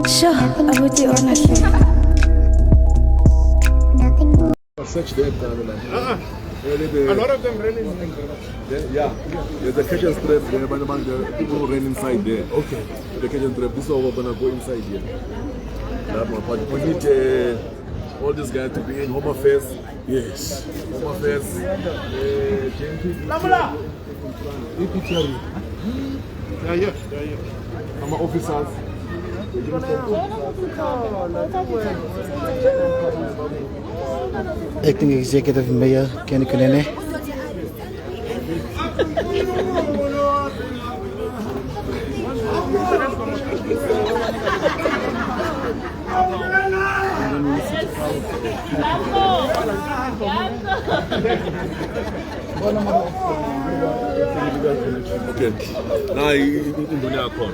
Sure, I would do honestly. Search there, A lot of them running. yeah, there's a catch and strap there, but the people who ran inside there. Okay. The catch and strap, this is how we're gonna go inside here. That one, but we need all these guys to be in Home Affairs. Yes. Home Affairs. Yeah. I'm officers. Acting Executive Mayor Kunene. Okay. Now you do not call.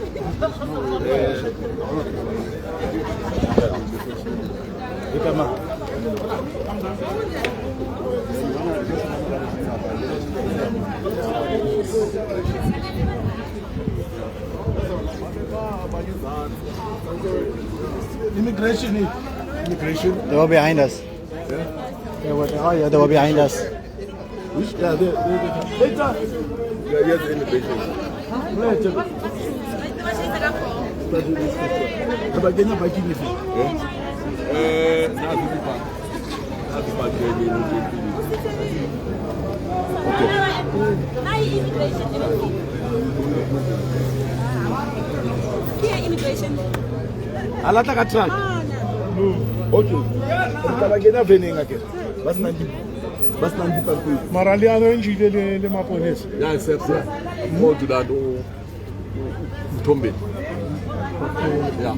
Immigration. They were behind us. They were behind us. Which? Yeah, later. Yeah, yes, immigration. Immigration. Alata ka truck. Okay. Tabagena vening again. Bas nandi pa ku. Marali arrange le maponesi. Yeah, except more to that Tombe. Yeah.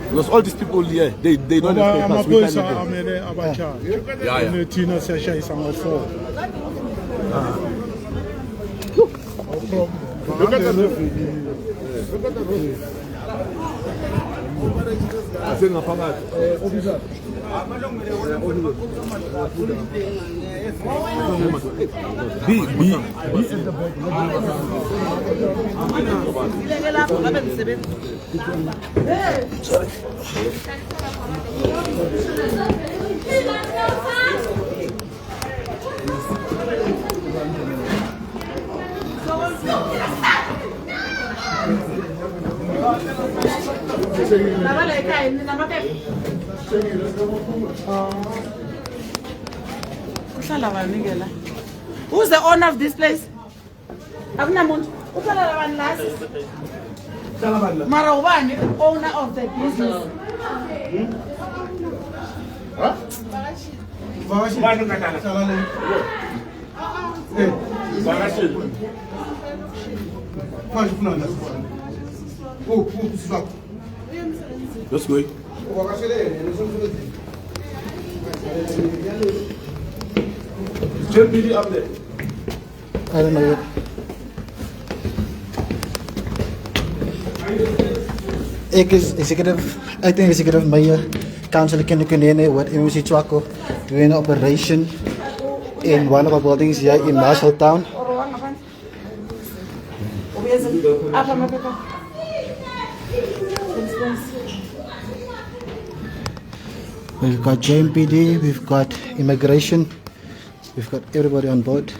Because all these people here, they don't have papers. We can't get them. Yeah. Tina session is on 4. Look at the roof. I think officer. Who's the owner of this place? Mara ubani, owner of the business. Let's go. JPD up there. I don't know yet. Acting Executive Mayor Councillor Kunene with MC Chwako doing an operation in one of our buildings here in Marshalltown. We've got JMPD, we've got immigration, we've got everybody on board.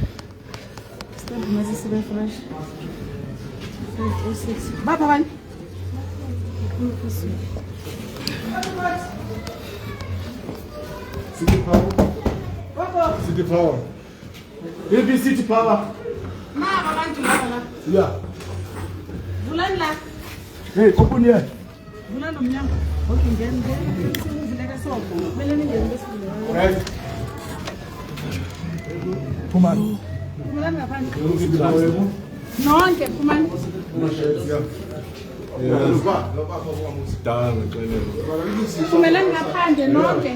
City Power. Maybe City Power. Yeah. Hey, open here. Right. Come on. Nonke kumani. Kumele ngaphandle nonke.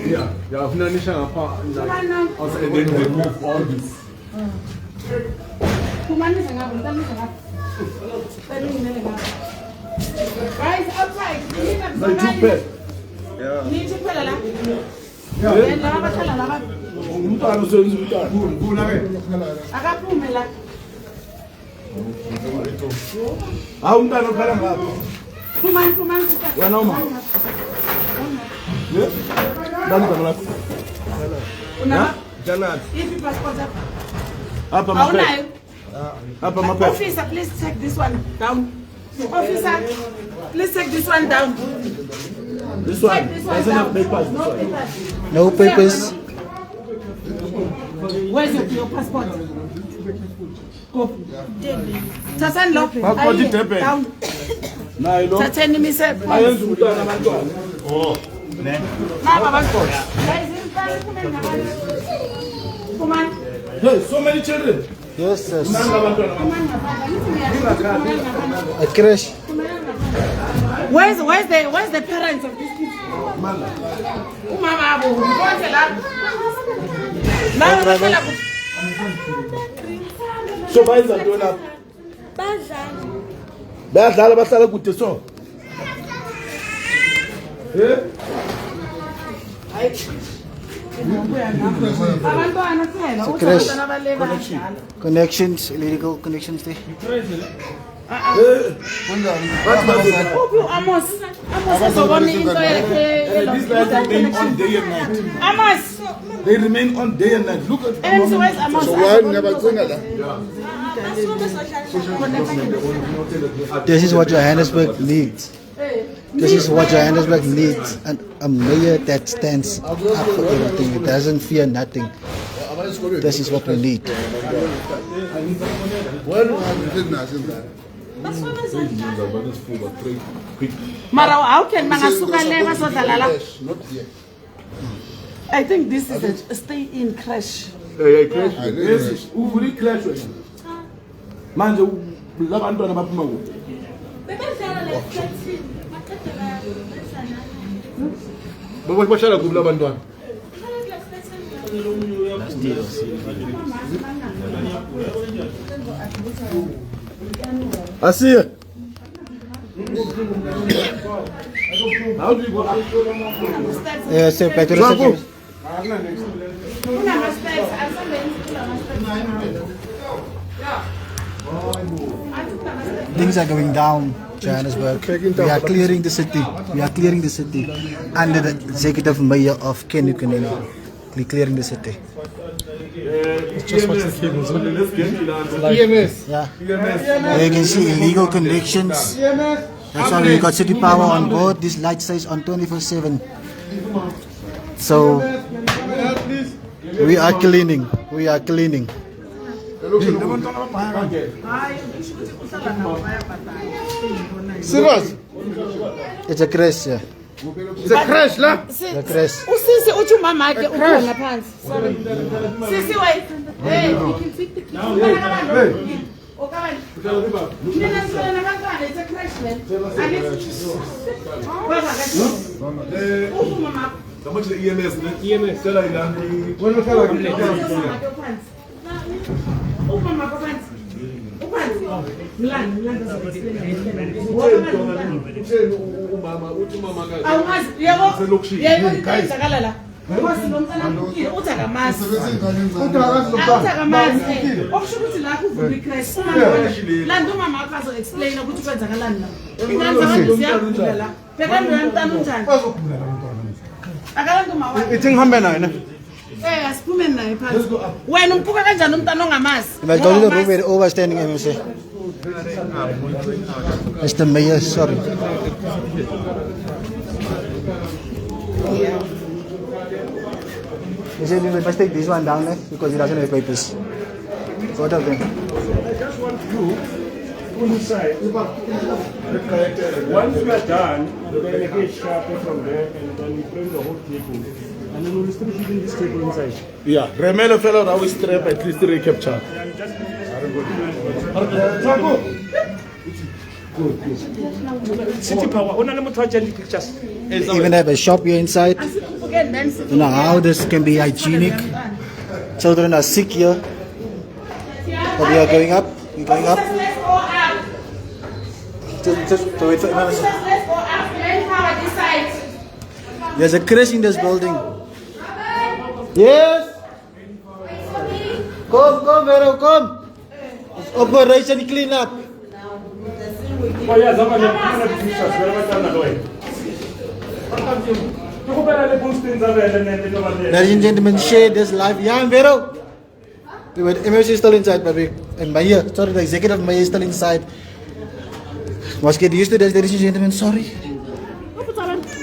Yeah, finanisha ngapha. And then we move all this. Kumani sengabu, ntamisa ngapha. Guys, outside. Yeah. Need to put la. Yeah. La bathala la. Umntwana usenza umntwana. Akaphume la. Hawu umntana ukhala ngapha. Phumani. Wena uma. Yeah? Ndani kamla. Una Janat. iphi passport yakho? Hapa maphepha. Awunayo? Hapa maphepha. Officer, please take this one down. Officer, please take this one down. This one. Take this one Doesn't have down. papers. This No one. papers. No papers. Where's your passport? Copy. Tatani lo. Passport iDurban. Down. Nayi lo. Tatheni mise. Ayenza umntwana abantwana. Oh. Naba passport. Phumani. Hey, so many children. Yes, yes. Nanga abantwana. A crash. Where's the parents of these kids? Umama abo konke la. La uhlala kuphi? So Byza ntona lapha. Bayadlala bahlala kude so. Eh? Abantwana phela crash. uthanda nabaleka kanjalo. Connections, illegal connections there. Uphi Amos? Amos uzobona into yakhe. These guys remain on day and night. Amos. They remain on day and night. Look at MC where's Amos? This is what Johannesburg needs. This is what Johannesburg needs. And a mayor that stands up for everything. It doesn't fear nothing. This is what we need. Mara how can mangasuka le basodlala la? I think this is a stay in crash. Hey, crash. Yes, uvuli crash wena. Manje labantwana baphuma kuphi? Baba bashala kuphi labantwana? Asiye. How do you go? Yes, back to the second. Things are going down, Johannesburg. We are clearing the city. We are clearing the city under the executive mayor of Kunene. We're clearing the city. EMS. Yeah. You can see illegal connections. That's why we got city power on board. This light says on 24/7. So we are cleaning. We are cleaning. Serious? It's a crash, yeah. It's a crash, la? The crash. Usisi uthi umama akhe ukhona phansi. Sorry. Sisi wait. Hey, you can fit the kids. Okay. Mina ngifuna nabantwana it's a crash man. Umama. How much the EMS, man? EMS. Tell her that. When we tell her, Umama phansi. umama uthi umama kazi. Awumazi yebo. Yebo ikhayizakala la. Ngosi lo mntana ukhile uthi akamazi. Uthi akamazi. Okusho ukuthi la kuvula icrash. La ndo mama akho azo explain ukuthi kwenzakalani la. Ingane ziyavula la. Beka ndo mntana unjani? Akala ndo mawa. Ithi ngihambe naye na. Asiphume naye phansi. Wena umpuka kanjani umntana ongamazi? If I go to the room where the overstanding MC. Mr. Mayor, sorry. He said we must take this one down because he doesn't have papers. What of them? I just want you inside. Once we are done, we're going to get sharper from there and then we bring the whole table. And then we'll still keeping this table inside. Yeah, remain a fellow that will strap at least recapture. And just City Power. Only the pictures. They even have a shop here inside. You know how this can be hygienic. Children are sick here. But we are going up. We're going up. Let's go up. Just wait for Let's go up. Main power this side. There's a crash in this building. Yes. Come, Vero, come. Operation cleanup. Oh yeah, Zama, you have pictures. Where am I going? Ladies and gentlemen, share this live. Yeah, Vero. The MSC is still inside, but and Maya, sorry, the executive Maya is still inside. Must get used to this, ladies and gentlemen. Sorry.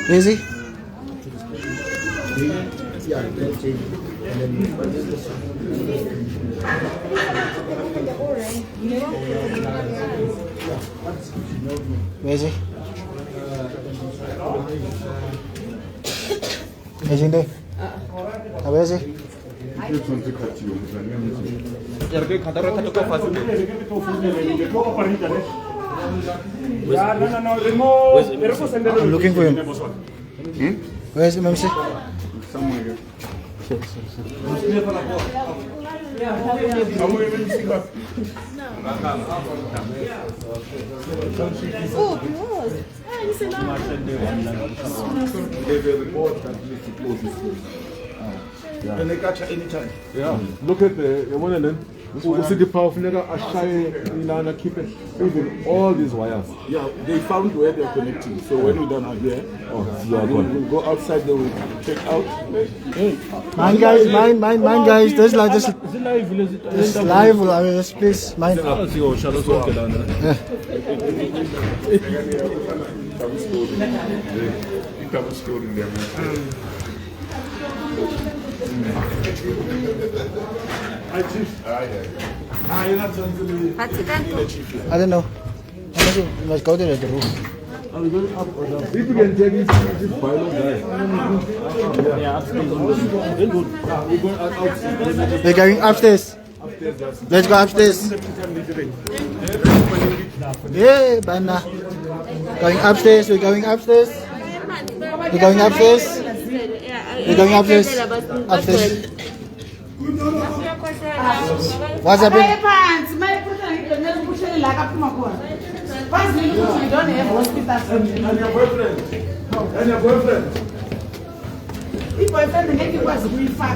Where is he? Where is he? Is he there? Where is he? I'm looking for him. Where is MMC? Somewhere here. And they catch her anytime. Yeah, look at the one and then. You see the power of nigga, I shy, keep it. Even all these wires. Yeah, they found where they're connecting. So when we're done out here, we'll go outside, they will check out. Mine guys, mine guys. This live, this live, please, mine. I don't know. Let's go to the roof. If you can take this pilot guy. We're going upstairs. Let's go upstairs. Yeah, Bana. Going upstairs. We're going upstairs. We're going upstairs. We're going upstairs. Upstairs. What's happening? And your boyfriend.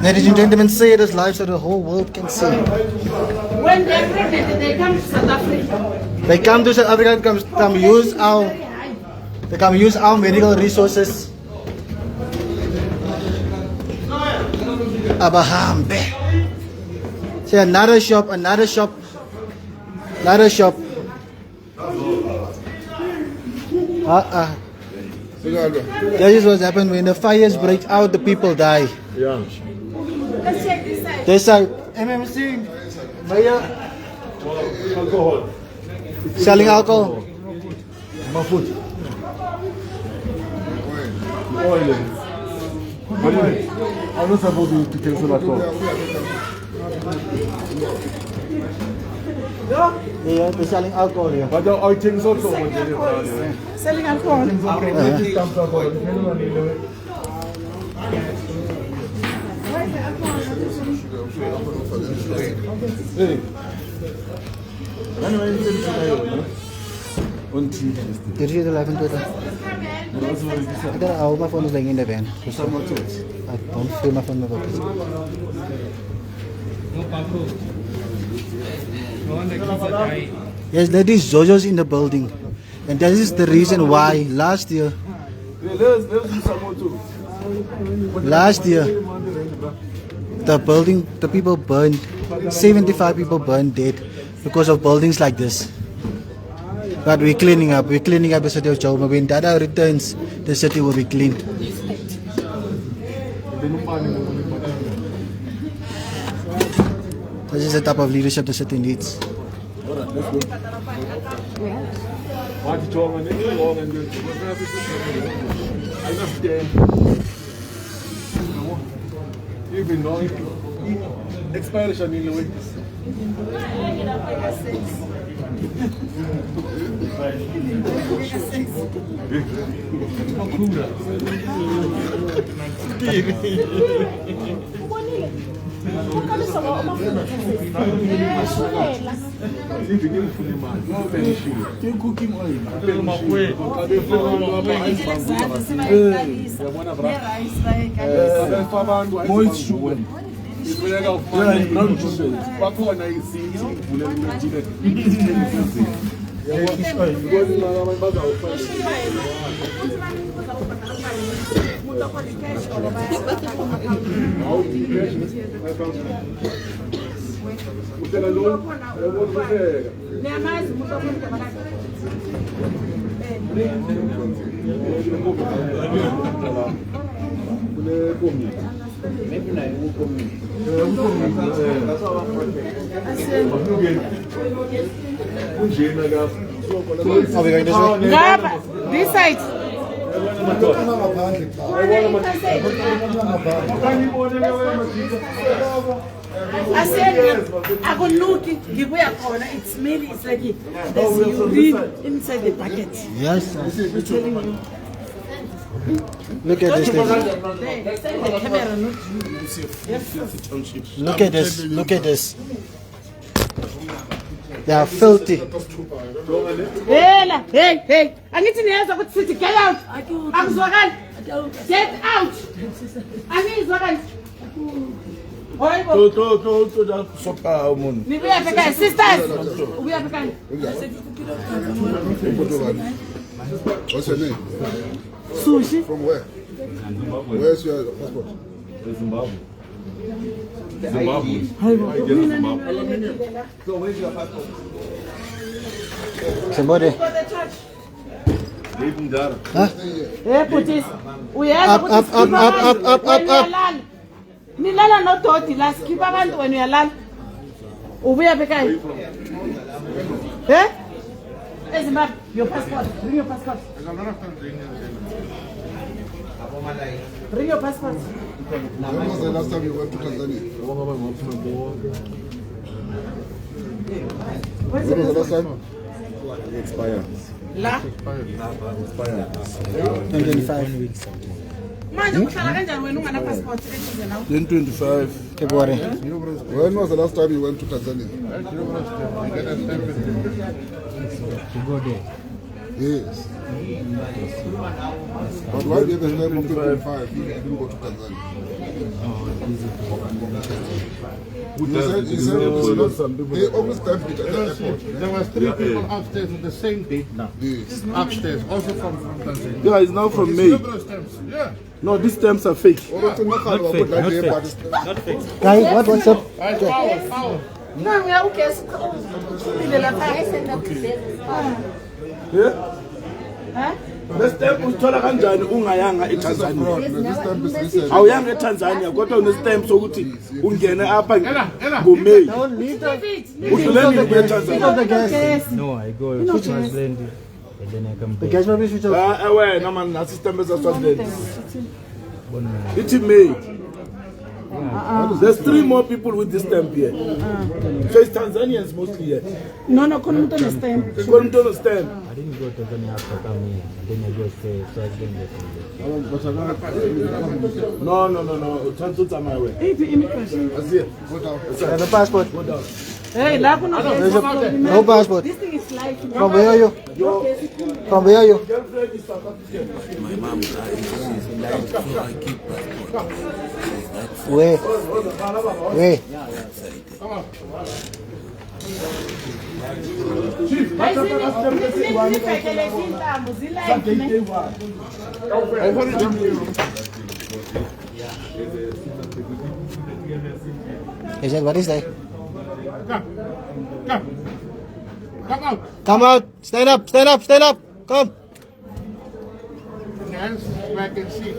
Ladies and gentlemen, say this live so the whole world can see. When they're pregnant, they come to South Africa. They come to South Africa to come use our medical resources. Abahambe. Say another shop. That is what happened when the fires break out, the people die. Yeah. Let's check this side. This side, MMC, Maya, Alcohol. selling alcohol. My food. Oil. I'm not supposed to cancel that call. Yeah, they're selling alcohol here. But the items also. Selling alcohol. Did you see the live on Twitter? My phone is lying in the van. I don't feel my phone. Yes, there is Jojo's in the building. And that is the reason why last year, the people burned, 75 people burned dead because of buildings like this. But we're cleaning up the city of Joburg. When Dada returns, the city will be clean. This is the type of leadership the city needs. Expiration in the way. Moist sugar. ifuneka bakhona izinto ivulele ukuthi This side. I said, I go look, it smelly, it's like there's urine inside the bucket. Yes. I'm telling you. Look at this thing. The camera, not Look at this. Look at this. They are filthy. Hey, I need to know what city. Get out. I'm Zogan. Get out. I need Zogan. Sisters. We are What's your name? Sushi. From where? Where's your passport? Zimbabwe. So where's your passport? Somebody. Huh? Hey, Putis. We have Up. Nilala no toti. Let's keep abantu when we are land. Ubuya bekai. Eh? Hey, Zimbabwe. Your passport. Bring your passport. Bring your passport. When was the last time you went to Tanzania? When was the last time? Expired. La. 2025. Manje uhlala kanjani wena ungana passport ethi now? 2025. February. When was the last time you went to Tanzania? To go there. Yes. But why did the stamp of 2025 you didn't go to Tanzania? You said they always stamp it at the airport. There were 3 people upstairs on the same day. Yes. Upstairs, also from Tanzania. Yeah, it's now from May. Yeah. No, these stamps are fake. Not fake. Guys, what's up? Power. No, we are okay. Yeah? The stamp uthola kanjani ungayanga eTanzania? This stamp is recent. Awuyanga eTanzania kodwa une stamp sokuthi ungene apha ngoMay. Udluleni eTanzania. No, I go to Swaziland and then I come The back. guys probably switch off. Wena man nasi stamp eSwaziland. It's May. There's 3 more people with this stamp here. So it's Tanzanians mostly here. No, couldn't understand. They couldn't understand. I didn't go to Tanzania after coming here. And then I go to Swaziland. No. Transfer my way. Hey, the immigration. Have a passport. Hey, la kuna No passport. This thing is like From where are you? From where are you? My mom died. She's alive, so I keep passport. Where? Where? He said, what is that? Come out. Come out. Stand up. Come. Hands back and see.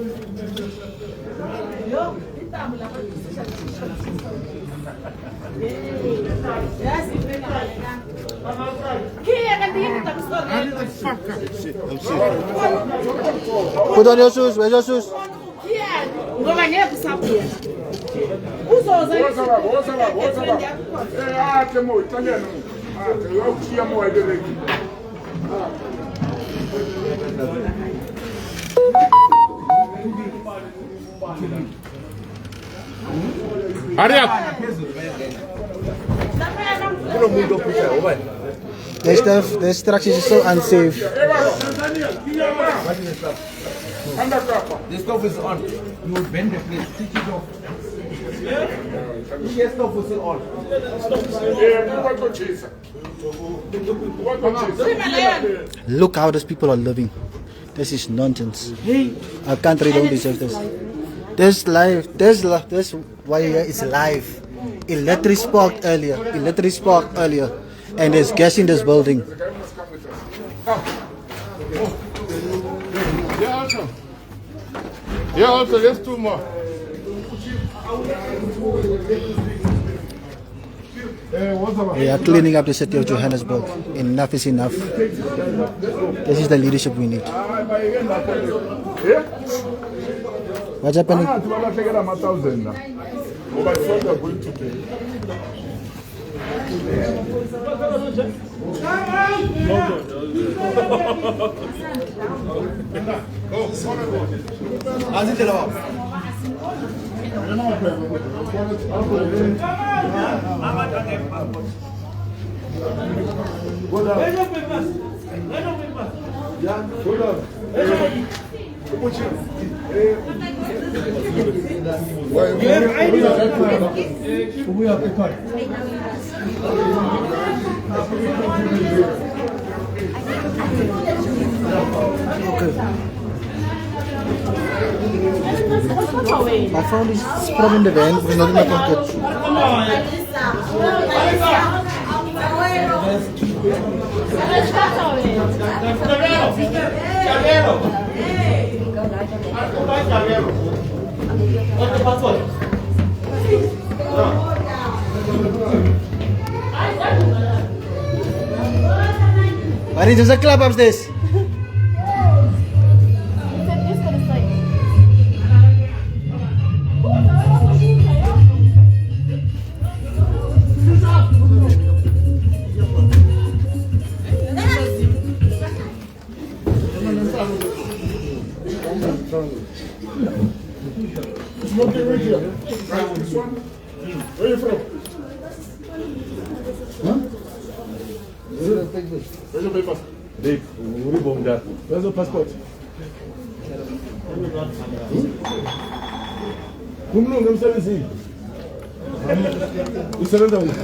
Put on your shoes. Where's your shoes? ngoba ngeke usabuya uzoza Hurry up. The instructions is so unsafe. The stove is on. You will bend the plate, switch it off. Look how these people are living. This is nonsense. Our country don't deserve this. This life, this why it's live. Electric sparked earlier. And there's gas in this building. Yeah, also, there's 2 more. We are cleaning up the city of Johannesburg. Enough is enough. This is the leadership we need. What's happening? My phone is probably in the van. It's not in my pocket. Marie, there's a club upstairs. Where are you from? Huh? Where's your papers? Where's your passport? Kumlungu emsebenzini. Usebenza kuphi?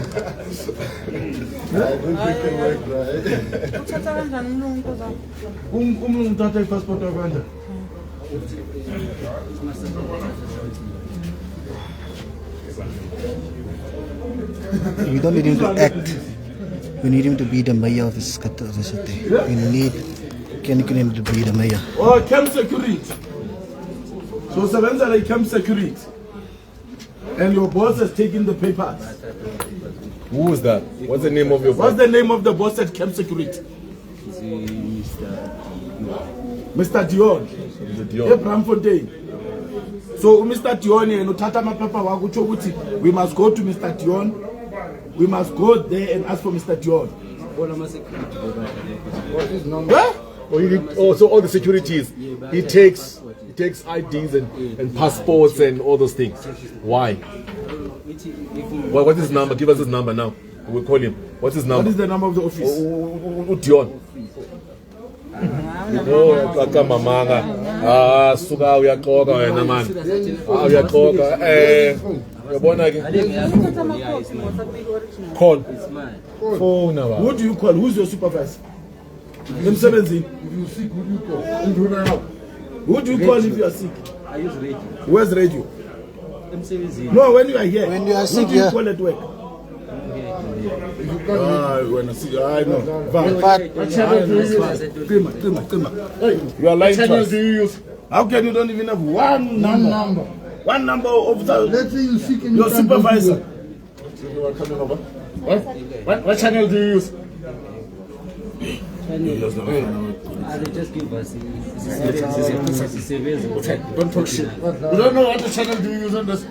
Uthatha kanjani umlungu kodwa? Kumlungu uthatha ipassport yakho kanjani? We don't need him to act. We need him to be the mayor of the city. We need Kunene to be the mayor. Oh, camp security. So Savenza like camp security. And your boss has taken the papers. Who is that? What's the name of your boss? What's the name of the boss at camp security? Mr. Dion. Abraham Fontaine. So Mr. Dion and Utata Mapapa Waguchoguti, we must go to Mr. Dion. We must go there and ask for Mr. Dion. What? Oh, so all the securities. He takes IDs and passports and all those things. Why? Well, what's his number? Give us his number now. We'll call him. What's his number? What is the number of the office? Dion. Oh, akamamanga. Ah, suka uyaxoka wena man. Ah, uyaxoka. Uyabona ke? Call. Phone now. Who do you call? Who's your supervisor? Emsebenzini. If you're sick, who do you call? Who do you call if you are sick? I use radio. Where's radio? M7. No, when you are here. When you are sick, who do you yeah. call at work? When I see, I know. What channel do you use? You are lying What to channel us. do you use? How can you don't even have one number? One number of the Let's say you're sick and your you can't go to supervisor. work. What channel do you use? They just give us. Don't talk shit. You don't know what the channel do you use on this?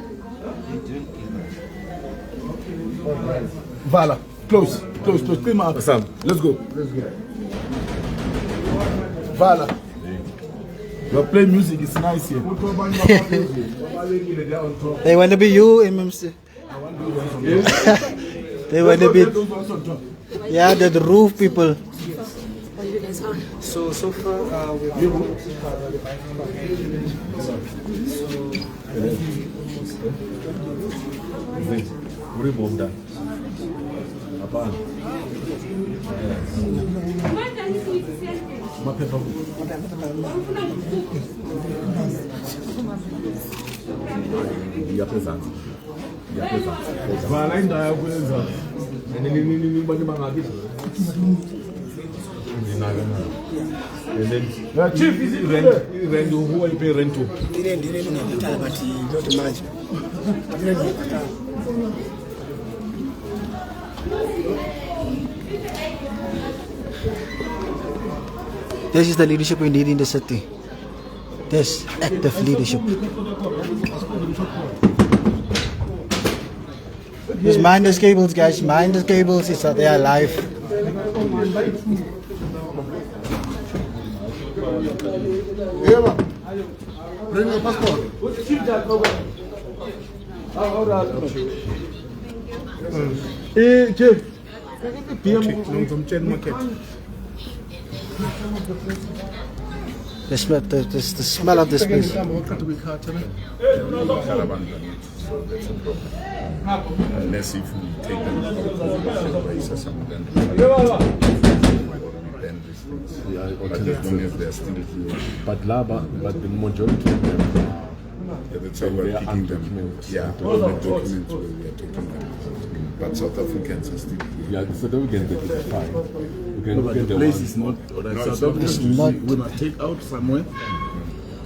Vala, close. Clean my up. Sam. Let's go. Vala. You play music, it's nice here. They want to be you, MMC. They want to be, yeah, the roof people. So far, we've Chief, is it rent? Who will pay rent to? This is the leadership we need in the city. This active leadership. Just mind the cables, guys. Mind the cables. It's they are alive. Eva, bring your passport. Chief. The smell of this place. Unless if we take them out of Byza, some of them then these things. But as long as they're still here. But the majority of them That's how we're picking them. Yeah, all the documents where we are taking them. But South Africans are still here. Yeah, so then we can get it fine. We can But get the place is not, alright. No, South it's Africa we must take out somewhere.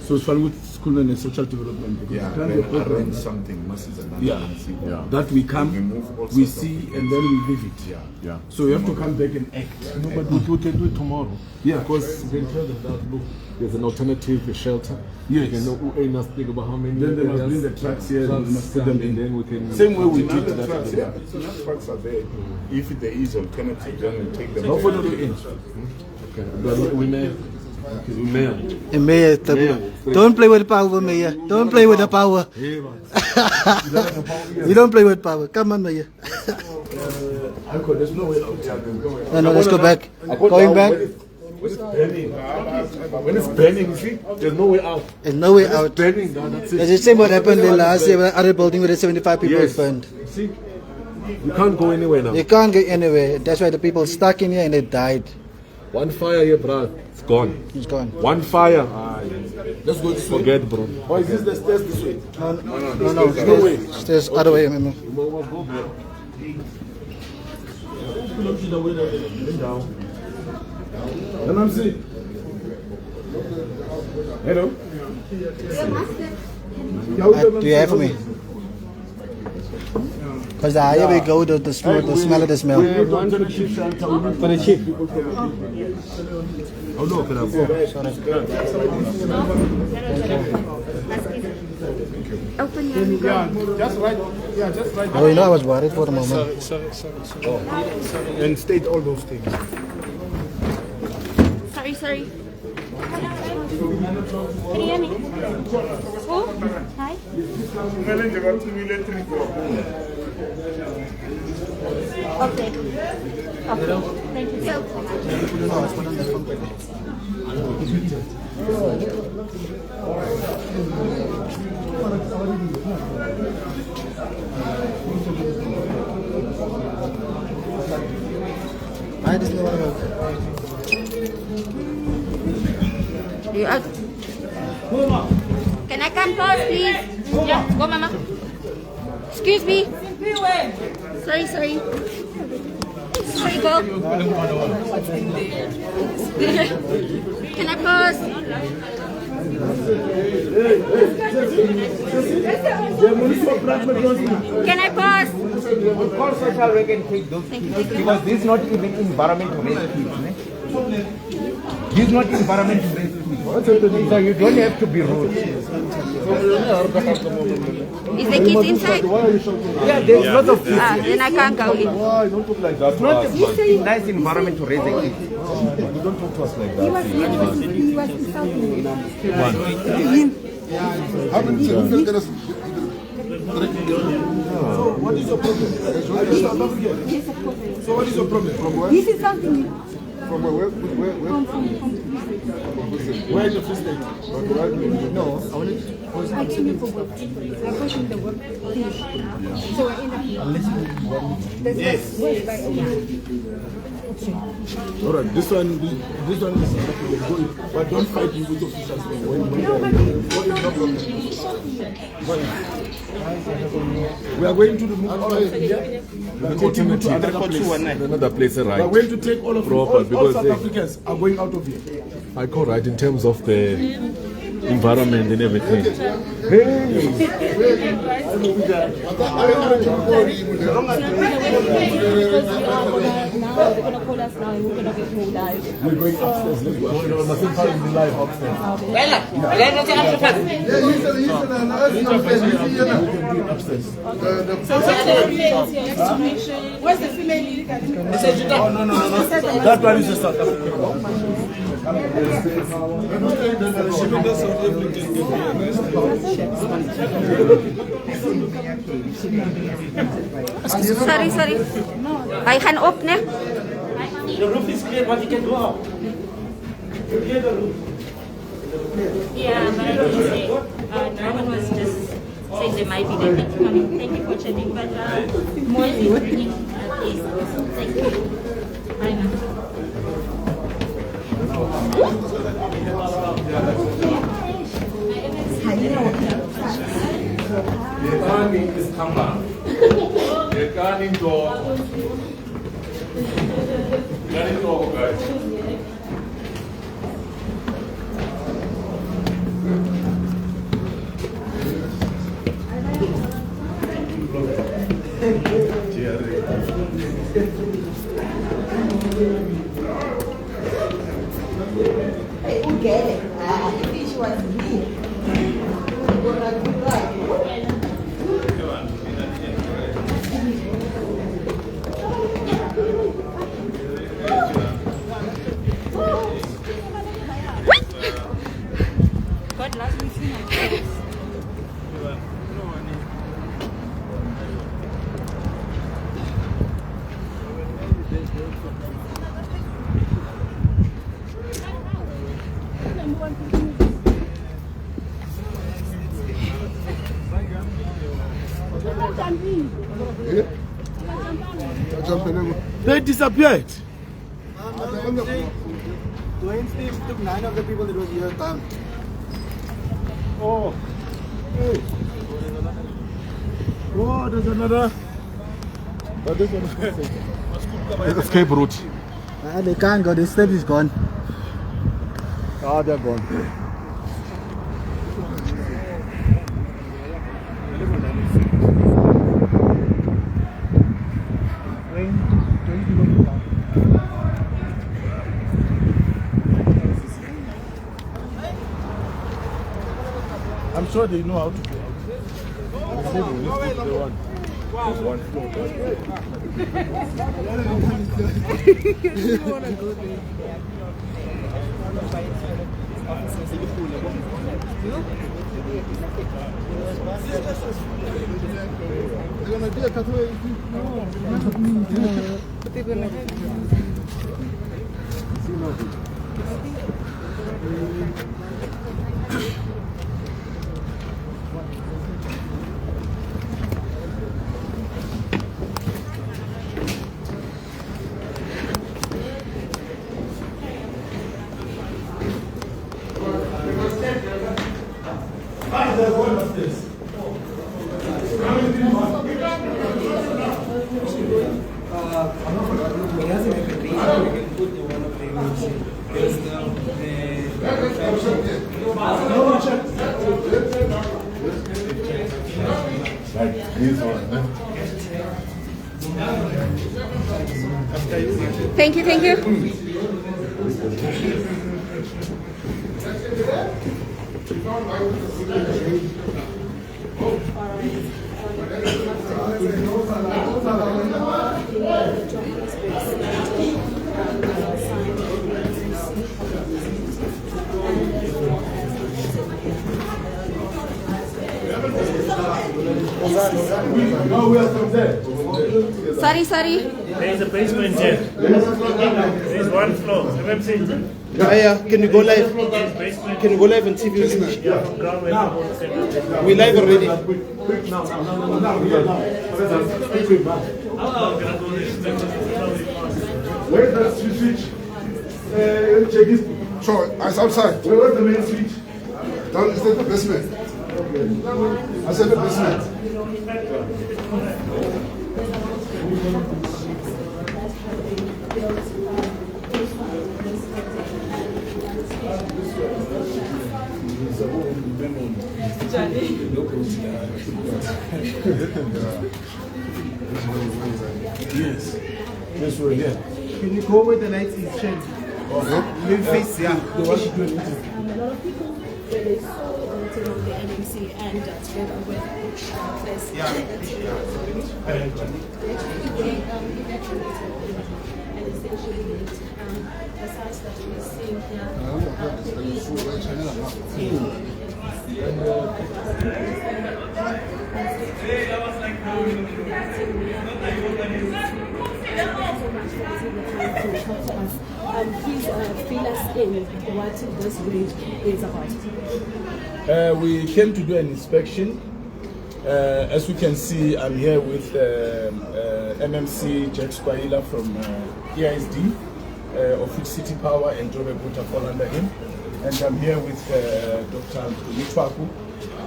So it's fun with Kunene social development. Because Yeah, we can't get program. arrange something, masses and Yeah. yeah. That we come, move all we sorts of see, things. and then we leave it. Yeah. Yeah. So you have to come back and act. No, but we can do it tomorrow. Yeah. Because we can tell them that, look, there's an alternative, a shelter. Yes. We can know think about how many. Then they must areas, bring the trucks here and we must put them and in. then we can. Same way we None did of the that. trucks, yeah. So the trucks are there. If there is alternative, then we take them. No photo to in. Okay. But we may. We may. Mayor, don't play with power, Mayor. Don't play with the power. We don't play with power. Come on, Mayor. There's no way out. No, let's go back. Going back. When it's burning, you see, there's no way out. There's no way out. It's burning down, that's it. It's the same what happened the last year with the other building with the 75 people Yes. burned. See, you can't go anywhere now. They can't get anywhere. That's why the people stuck in here and they died. One fire here, bro. It's gone. It's gone. One fire. Let's go this way. Forget, bro. Or is this the stairs this way? No, there's no way. There's other way, man. And I'm saying, hello? Do you have for me? Because the higher we go, the smaller the smell. For the chief. Oh no, can I go? Open your Just right. Yeah, just right. Oh, you know, I was worried for the moment. Sorry. And state all those things. Sorry. Can you hear me? Who? Hi. Okay. Thank you. I just know what You out. Can I come first, please? Yeah, go, Mama. Excuse me. Sorry. Sorry, go. Can I pause? Can I pause? Call social work and take those Thank you. because this is not even environment to raise kids. This is not environment to raise kids. So you don't have to be rude. Is the kids inside? Yeah, there's lots of kids. Then I can't go in. Why? Don't talk like that. It's not a nice environment to raise a kid. You don't talk to us like that. He was insulting me. How many people are going to... So what is your problem? So what is your problem? From where? This is something. From where? Where is the free state? No, I wanted to. I came here for work. I'm pushing the work. So I end up. Yes. All right, this one is good, but don't fight me with officials. We are going to remove all of them. We are taking you to another place, right? We are going to take all of all South Africans are going out of here. I call right in terms of the environment and everything. Hey! They're going to call us now and we're going to get more live. We're going upstairs. Let's go. We must find the live upstairs. Where's the female leader? Oh, no. That one is the South African. Sorry. I hand up, ne? The roof is clear, but you can go out. Clear the roof. Yeah, but I didn't say. Norman was just saying there might be that coming. Thank you for checking, but more is happening at least. Thank you. I know. Guys. God loves me too much. They disappeared. Wednesday took 9 of the people that was here. Oh, hey. Oh, there's another. But this one is escape route. They can't go. The step is gone. Ah, they're gone. I'm sure they know how to go out. One floor. Thank you. No, we are from there. Sorry. There's a basement here. There's one floor. MMC. Can you go live? Can you go live on TV? Yeah, from ground level. We live already. Where's the switch? Check this. So, it's outside. Where's the main switch? Down is the basement. I said the basement. Yes. This way, yeah. Can you go where the light is shed? Maybe face, yeah. A lot of people, when they saw the NMC and together with this, and essentially the sites that we're seeing please fill us in what this bridge is about. We came to do an inspection. As you can see, I'm here with MMC Jack Squaila from EISD, of which City Power and Joburg Water fall under him. And I'm here with Dr. Mitwaku,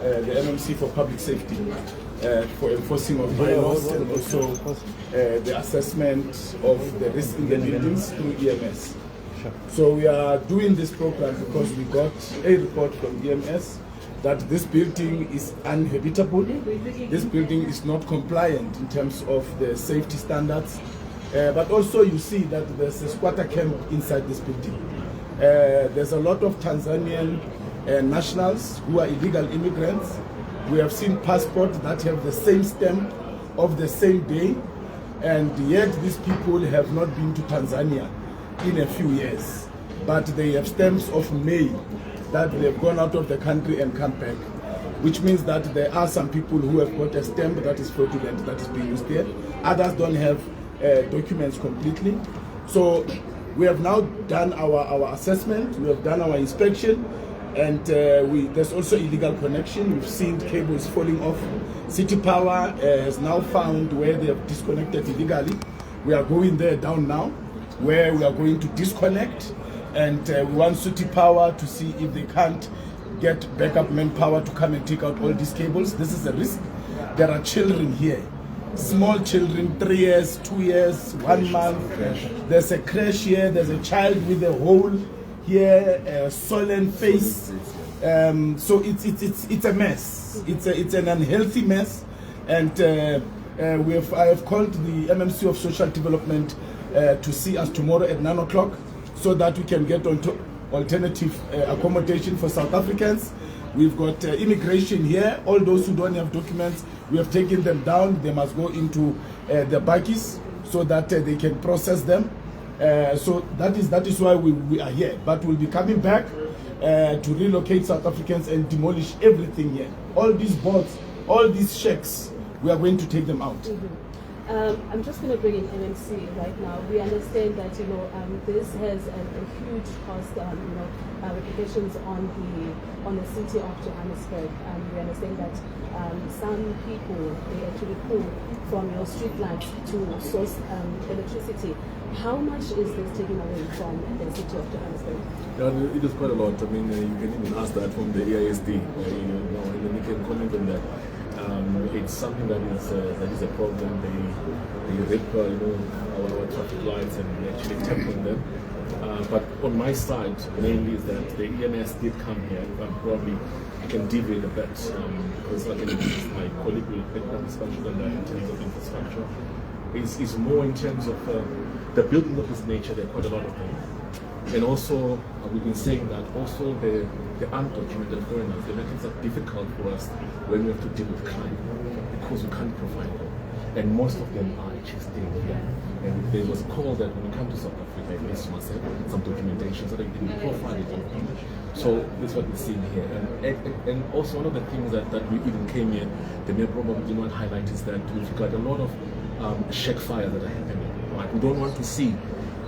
the MMC for Public Safety, for enforcing of bylaws and also the assessment of the risk in the buildings through EMS. So we are doing this program because we got a report from EMS that this building is uninhabitable. This building is not compliant in terms of the safety standards. But also you see that there's a squatter camp inside this building. There's a lot of Tanzanian nationals who are illegal immigrants. We have seen passports that have the same stamp of the same day, and yet these people have not been to Tanzania in a few years. But they have stamps of May that they've gone out of the country and come back, which means that there are some people who have got a stamp that is fraudulent that is being used there. Others don't have documents completely. So we have now done our assessment, we have done our inspection, and there's also illegal connection. We've seen cables falling off. City Power has now found where they have disconnected illegally. We are going there down now, where we are going to disconnect, and we want City Power to see if they can't get backup manpower to come and take out all these cables. This is a risk. There are children here. Small children, 3 years, 2 years, 1 month. There's a crash here. There's a child with a hole here, a swollen face. So it's a mess. It's an unhealthy mess. And I have called the MMC of Social Development to see us tomorrow at 9 o'clock so that we can get onto alternative accommodation for South Africans. We've got immigration here. All those who don't have documents, we have taken them down. They must go into the buggies so that they can process them. So that is why we are here. But we'll be coming back to relocate South Africans and demolish everything here. All these boats, all these shacks, we are going to take them out. I'm just going to bring in NMC right now. We understand that this has a huge cost, repercussions on the city of Johannesburg. We understand that some people they actually pull from your street lights to source electricity. How much is this taken away from the city of Johannesburg? Yeah, it is quite a lot. I mean, you can even ask that from the EISD, and then you can comment on that. It's something that is a problem. They rip our traffic lights and they actually tap on them. But on my side, mainly is that the EMS did come here. Probably I can deviate a bit because I think my colleague will pick up expansion on that in terms of infrastructure. It's more in terms of the buildings of this nature. There are quite a lot of them. And also, we've been saying that also the undocumented foreigners, they make it difficult for us when we have to deal with crime because we can't provide them. And most of them are actually staying here. And there was a call that when you come to South Africa, at least you must have some documentation so that you can profile it. So that's what we're seeing here. And also one of the things that we even came here, the mayor probably did not highlight is that we've got a lot of shack fires that are happening. right? We don't want to see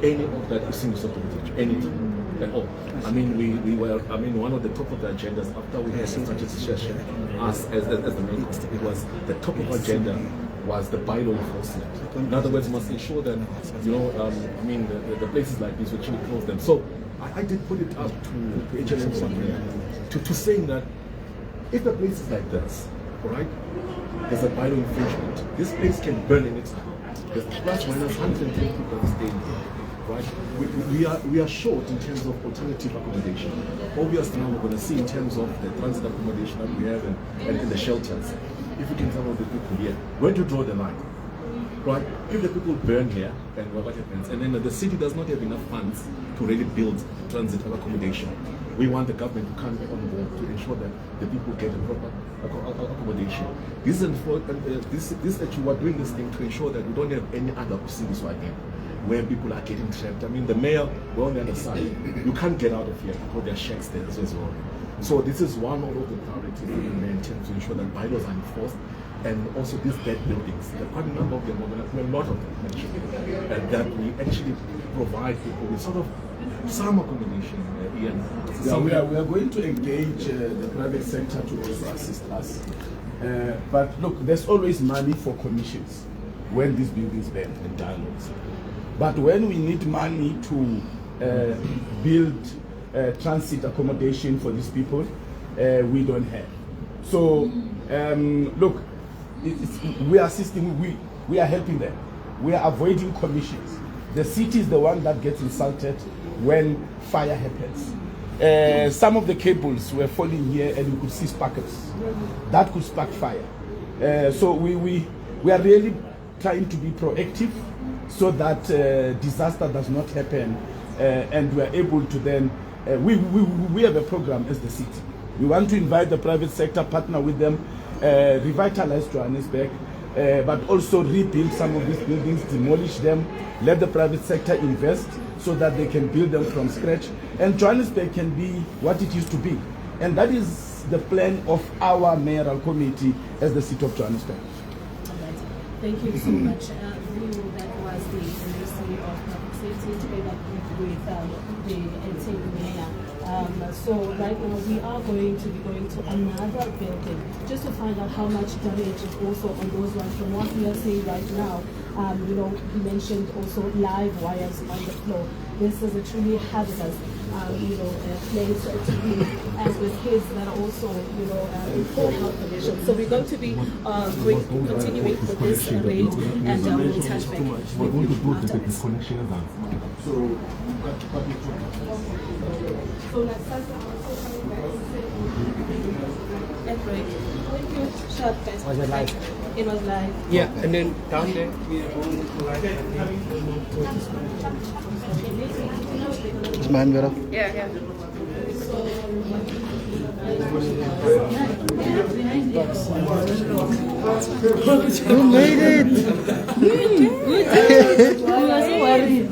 any of that single sort of anything at all. I mean, we were, I mean, one of the top of the agendas after we had such a session, us as the main concept, it was the top of our agenda was the bylaw enforcement. In other words, we must ensure that, you know, I mean, the places like this, we actually close them. So I did put it up to HLM to saying that if a place is like this, all right, there's a bylaw infringement, this place can burn in its time. There's plus minus 110 people staying here. Right? We are short in terms of alternative accommodation. Obviously now we're going to see in terms of the transit accommodation that we have and the shelters. If we can tell all the people here, where to draw the line? Right? If the people burn here, and what happens? And then the city does not have enough funds to really build transit accommodation. We want the government to come on board to ensure that the people get a proper accommodation. This is actually we're doing this thing to ensure that we don't have any other cities like in where people are getting trapped. I mean, the mayor, we're on the other side. You can't get out of here because there are shacks there as well. So this is one of the priorities that we maintain to ensure that bylaws are enforced, and also these dead buildings. There are quite a number of them, a lot of them actually, that we actually provide people with sort of some accommodation. Yeah, we are going to engage the private sector to also assist us. But look, there's always money for commissions when these buildings burn and dialogues. But when we need money to build transit accommodation for these people, we don't have. So, look, we are assisting, we are helping them. We are avoiding commissions. The city is the one that gets insulted when fire happens. Some of the cables were falling here and we could see sparkles. That could spark fire. So we are really trying to be proactive so that disaster does not happen, and we are able to then, we have a program as the city. We want to invite the private sector, partner with them, revitalize Johannesburg, but also rebuild some of these buildings, demolish them, let the private sector invest so that they can build them from scratch, and Johannesburg can be what it used to be. And that is the plan of our mayoral committee as the city of Johannesburg. Thank you so much. That was the Ministry of Public Safety together with the acting mayor. So right now we are going to be going to another building just to find out how much damage is also on those ones. From what we are seeing right now, you know, he mentioned also live wires on the floor. This is a truly hazardous, you know, place to be, and with kids that are also, you know, in poor health conditions. So we're going to be continuing with this raid, and we'll touch back with you after this. So let's start and break. Thank you. Short guys. Was it live? It was live. Yeah, and then down there we are going to Is mine better? Yeah, yeah. You made it! I was worried.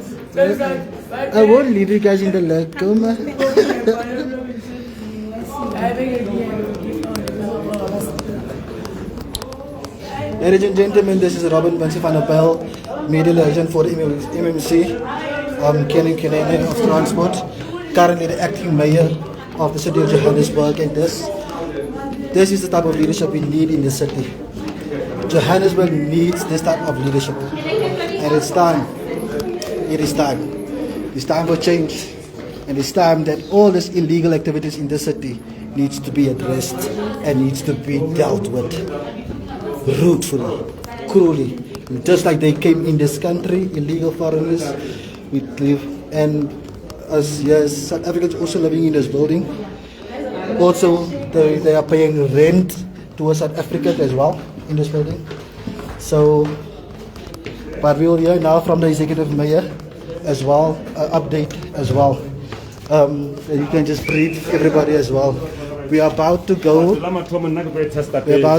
I won't leave you guys in the lurk, come on. Ladies and gentlemen, this is Robin Benson van der Bijl, media liaison for the MMC, Kunene of Transport, currently the acting mayor of the city of Johannesburg, and this is the type of leadership we need in the city. Johannesburg needs this type of leadership, and it's time. It is time. It's time for change, and it's time that all these illegal activities in the city needs to be addressed and needs to be dealt with ruthlessly, cruelly, just like they came in this country, illegal foreigners. We live, and as yes, South Africans also living in this building. Also, they are paying rent to South Africa as well in this building. So, but we will hear now from the executive mayor as well, update as well. You can just brief everybody as well. We are about to go. We're about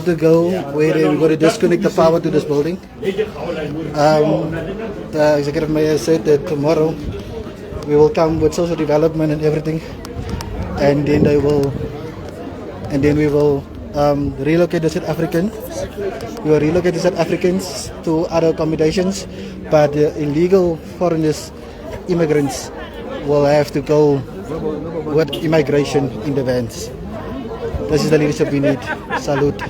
to go where we're going to disconnect the power to this building. The executive mayor said that tomorrow we will come with social development and everything, and then we will relocate the South Africans. We will relocate the South Africans to other accommodations, but the illegal foreigners, immigrants, will have to go with immigration in the vans. This is the leadership we need. Salute.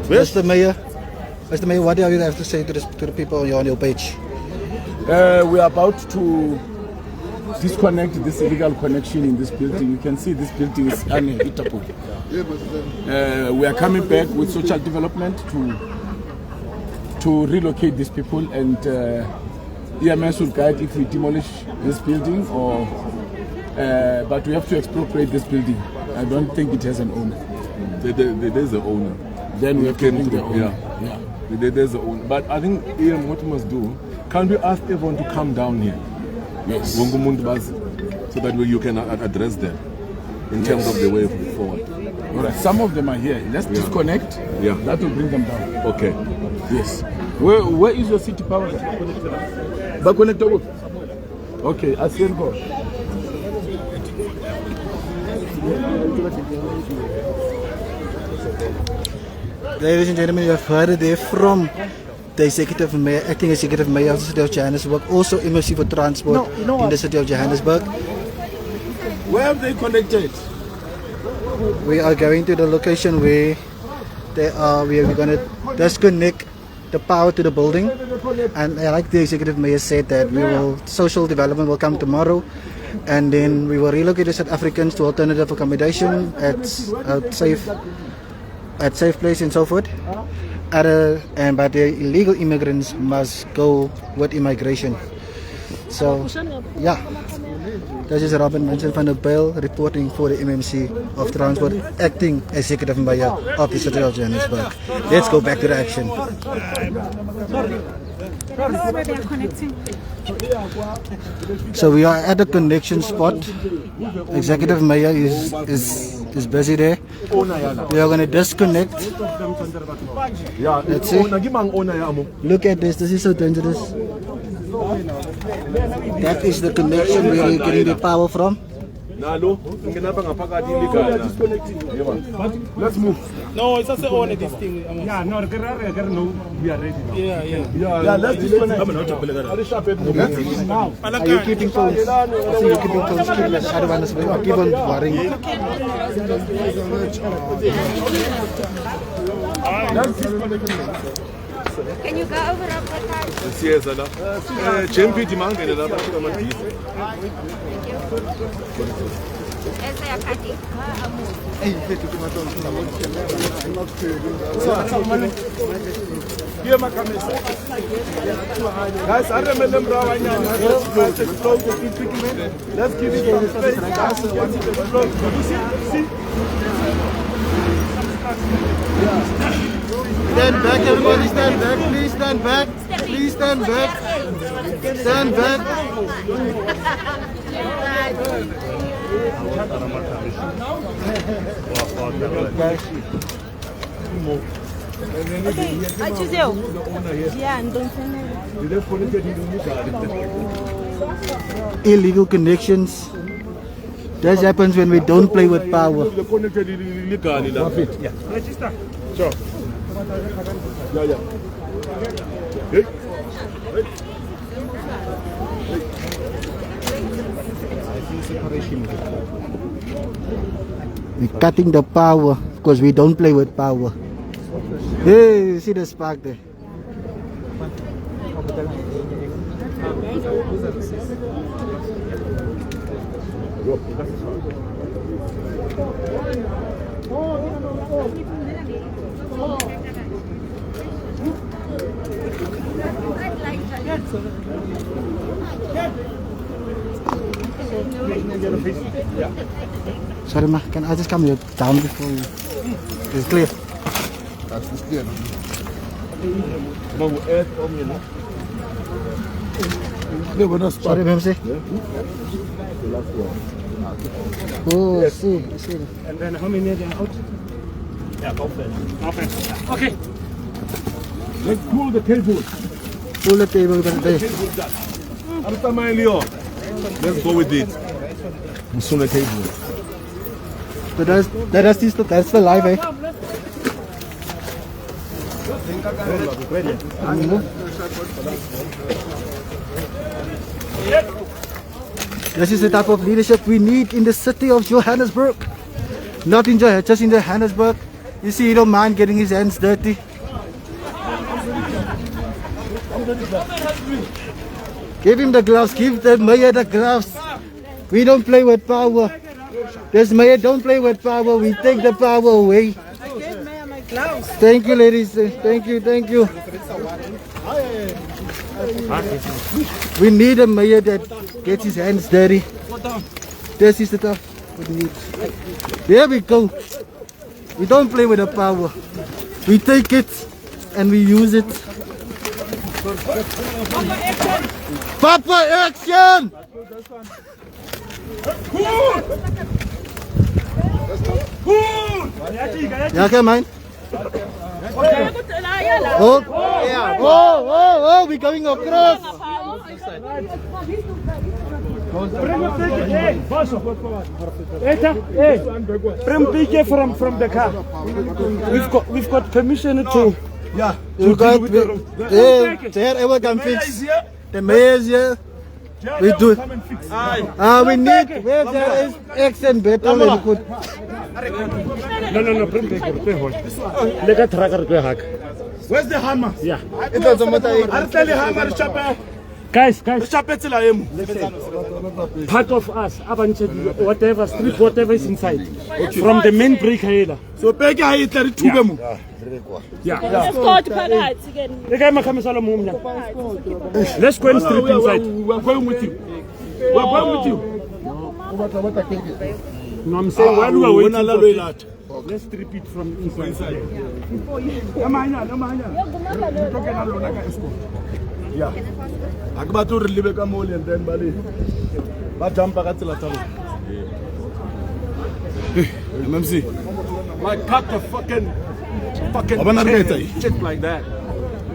Mr. Mayor, what do you have to say to the people on your page? We are about to disconnect this illegal connection in this building. You can see this building is uninhabitable. We are coming back with social development to relocate these people, and EMS will guide if we demolish this building or but we have to expropriate this building. I don't think it has an owner. There's an owner. Then we have to bring the owner. Yeah. There's an owner. But I think what we must do, can we ask everyone to come down here? Yes. So that you can address them in terms of the way forward. All right. Some of them are here. Let's disconnect. Yeah. That will bring them down. Okay. Yes. Where is your city power? Back connected. Okay. I see go. Ladies and gentlemen, you have heard it there from the executive mayor, acting executive mayor of the city of Johannesburg, also MSC for transport in the city of Johannesburg. Where have they connected? We are going to the location where they are. We are going to disconnect the power to the building, and like the executive mayor said, that social development will come tomorrow, and then we will relocate the South Africans to alternative accommodation at safe place and so forth. But the illegal immigrants must go with immigration. So, yeah. This is Robin Manson van der Bijl reporting for the MMC of Transport, acting executive mayor of the city of Johannesburg. Let's go back to the action. So we are at the connection spot. Executive mayor is busy there. We are going to disconnect. Let's see. Look at this. This is so dangerous. That is the connection where you're getting the power from. Let's move. No, it's also on this thing. Yeah, no, we are ready now. Yeah, let's disconnect. Are you keeping phones? I think you're keeping phones. Otherwise, keep on worrying. Can you go over up the car? Yes, JMP demand Thank Guys, I remember let's give it some space. Stand back, everybody, stand back. Please stand back. Please stand back. Stand back. Illegal connections. That happens when we don't play with power. Register. Sure. Yeah. We're cutting the power because we don't play with power. Hey, you see the spark there? Sorry, ma, can I just come here down before you? It's clear. That's clear. Sorry, Memsi. Oh, I see. And then how many are there out? Yeah, go first. Okay. Let's pull the table. Pull the table. After my Leo, let's go with it. Musuna table. So that's the live, eh? This is the type of leadership we need in the city of Johannesburg. Not in Johannesburg, just in Johannesburg. You see, he don't mind getting his hands dirty. Give him the gloves, give the mayor the gloves. We don't play with power. This mayor don't play with power, we take the power away. Thank you, ladies. Thank you, thank you. We need a mayor that gets his hands dirty. This is the stuff we need. There we go. We don't play with the power. We take it and we use it. Papa action! Ja, okay, man. Oh, we're going across. Bring PK from the car. We've got permission to. Yeah. You got wherever can fix. The mayor's here. We do it. We need where there is X and better than good. No, bring PK. Let a tracker go hack. Where's the hammer? Yeah. It doesn't matter. I'll tell you hammer, chopper. Guys. Listen, part of us, whatever, strip, whatever is inside, from the main break here. So, Peggy, I eat the two. Yeah. Let's go and strip inside. We're going with you. We're going with you. No, I'm saying while we are waiting, let's strip it from inside. Yeah. I'm about to relieve a camel and then Bali. But jump back at the latter. MC. Like cut the fucking shit like that.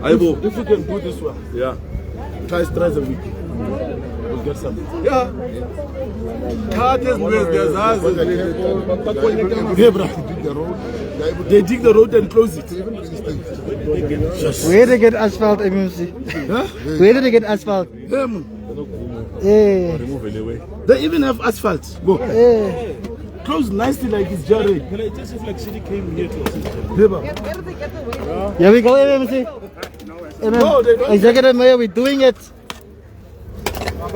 If you can do this one, yeah. try a week. We'll get some. Yeah. Cut this with there's us. Hey, bro. They dig the road and close it. Where they get asphalt, MMC? Huh? Where did they get asphalt? Them. Yeah. They even have asphalt. Go. Yeah. Close nicely like it's jarred. Can I just like city came here to assist? Here we go, MMC. No, they don't. Executive Mayor, we're doing it.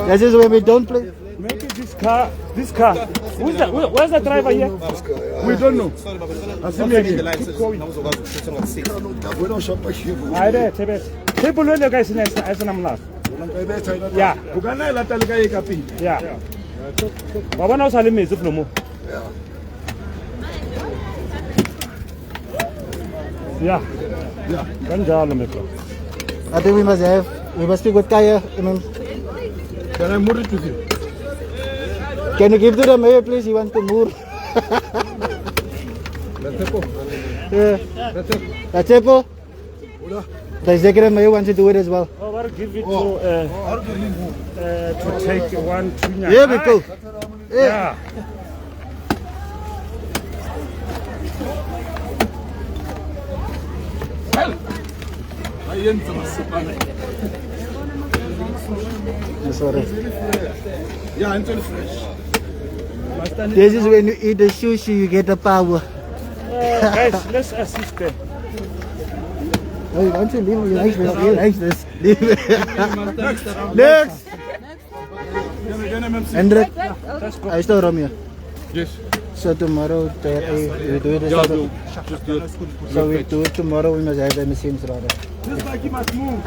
This is when we don't play. Maybe this car. Who's that? Where's the driver here? We don't know. I see me again. We don't shop a ship. I did. People know the guys in Iceland. Yeah. Yeah. But when I was telling me, it's no more. Yeah. I think we must speak with Kaya. Can I move it with you? Can you give to the mayor, please? He wants to move. Yeah. Latepo. The executive mayor wants to do it as well. Oh, I'll give it to take 1, 2. Here we go. Yeah. Sorry. Yeah, I'm totally fresh. This is when you eat the sushi, you get the power. Guys, let's assist them. Oh, you want to leave? He likes this. Leave it. Next. Hendrik, I still Romeo. Yes. So tomorrow, we do it. So we do it tomorrow. We must have the machines rather. Just like you must move.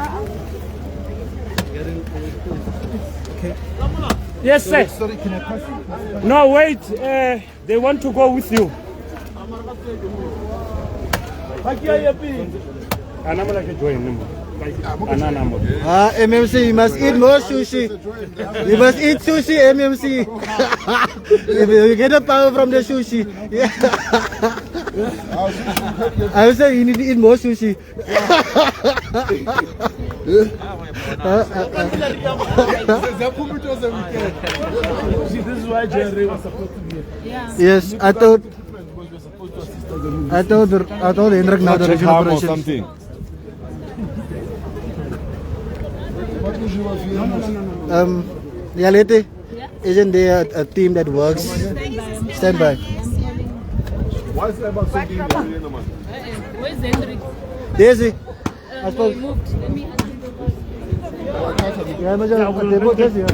Yes, sir. Sorry, can I pass? No, wait. They want to go with you. MMC, you must eat more sushi. You must eat sushi, MMC. You get the power from the sushi. Yeah. I was saying you need to eat more sushi. This is why Jerry was supposed to be here. Yes, I thought Hendrik now the regional operations. Yeah, Leti, isn't there a team that works? Stand by. Why is there about something in the man? Where's Hendrik? Daisy, I He suppose. moved. Let me ask him. Yeah, but they both just here.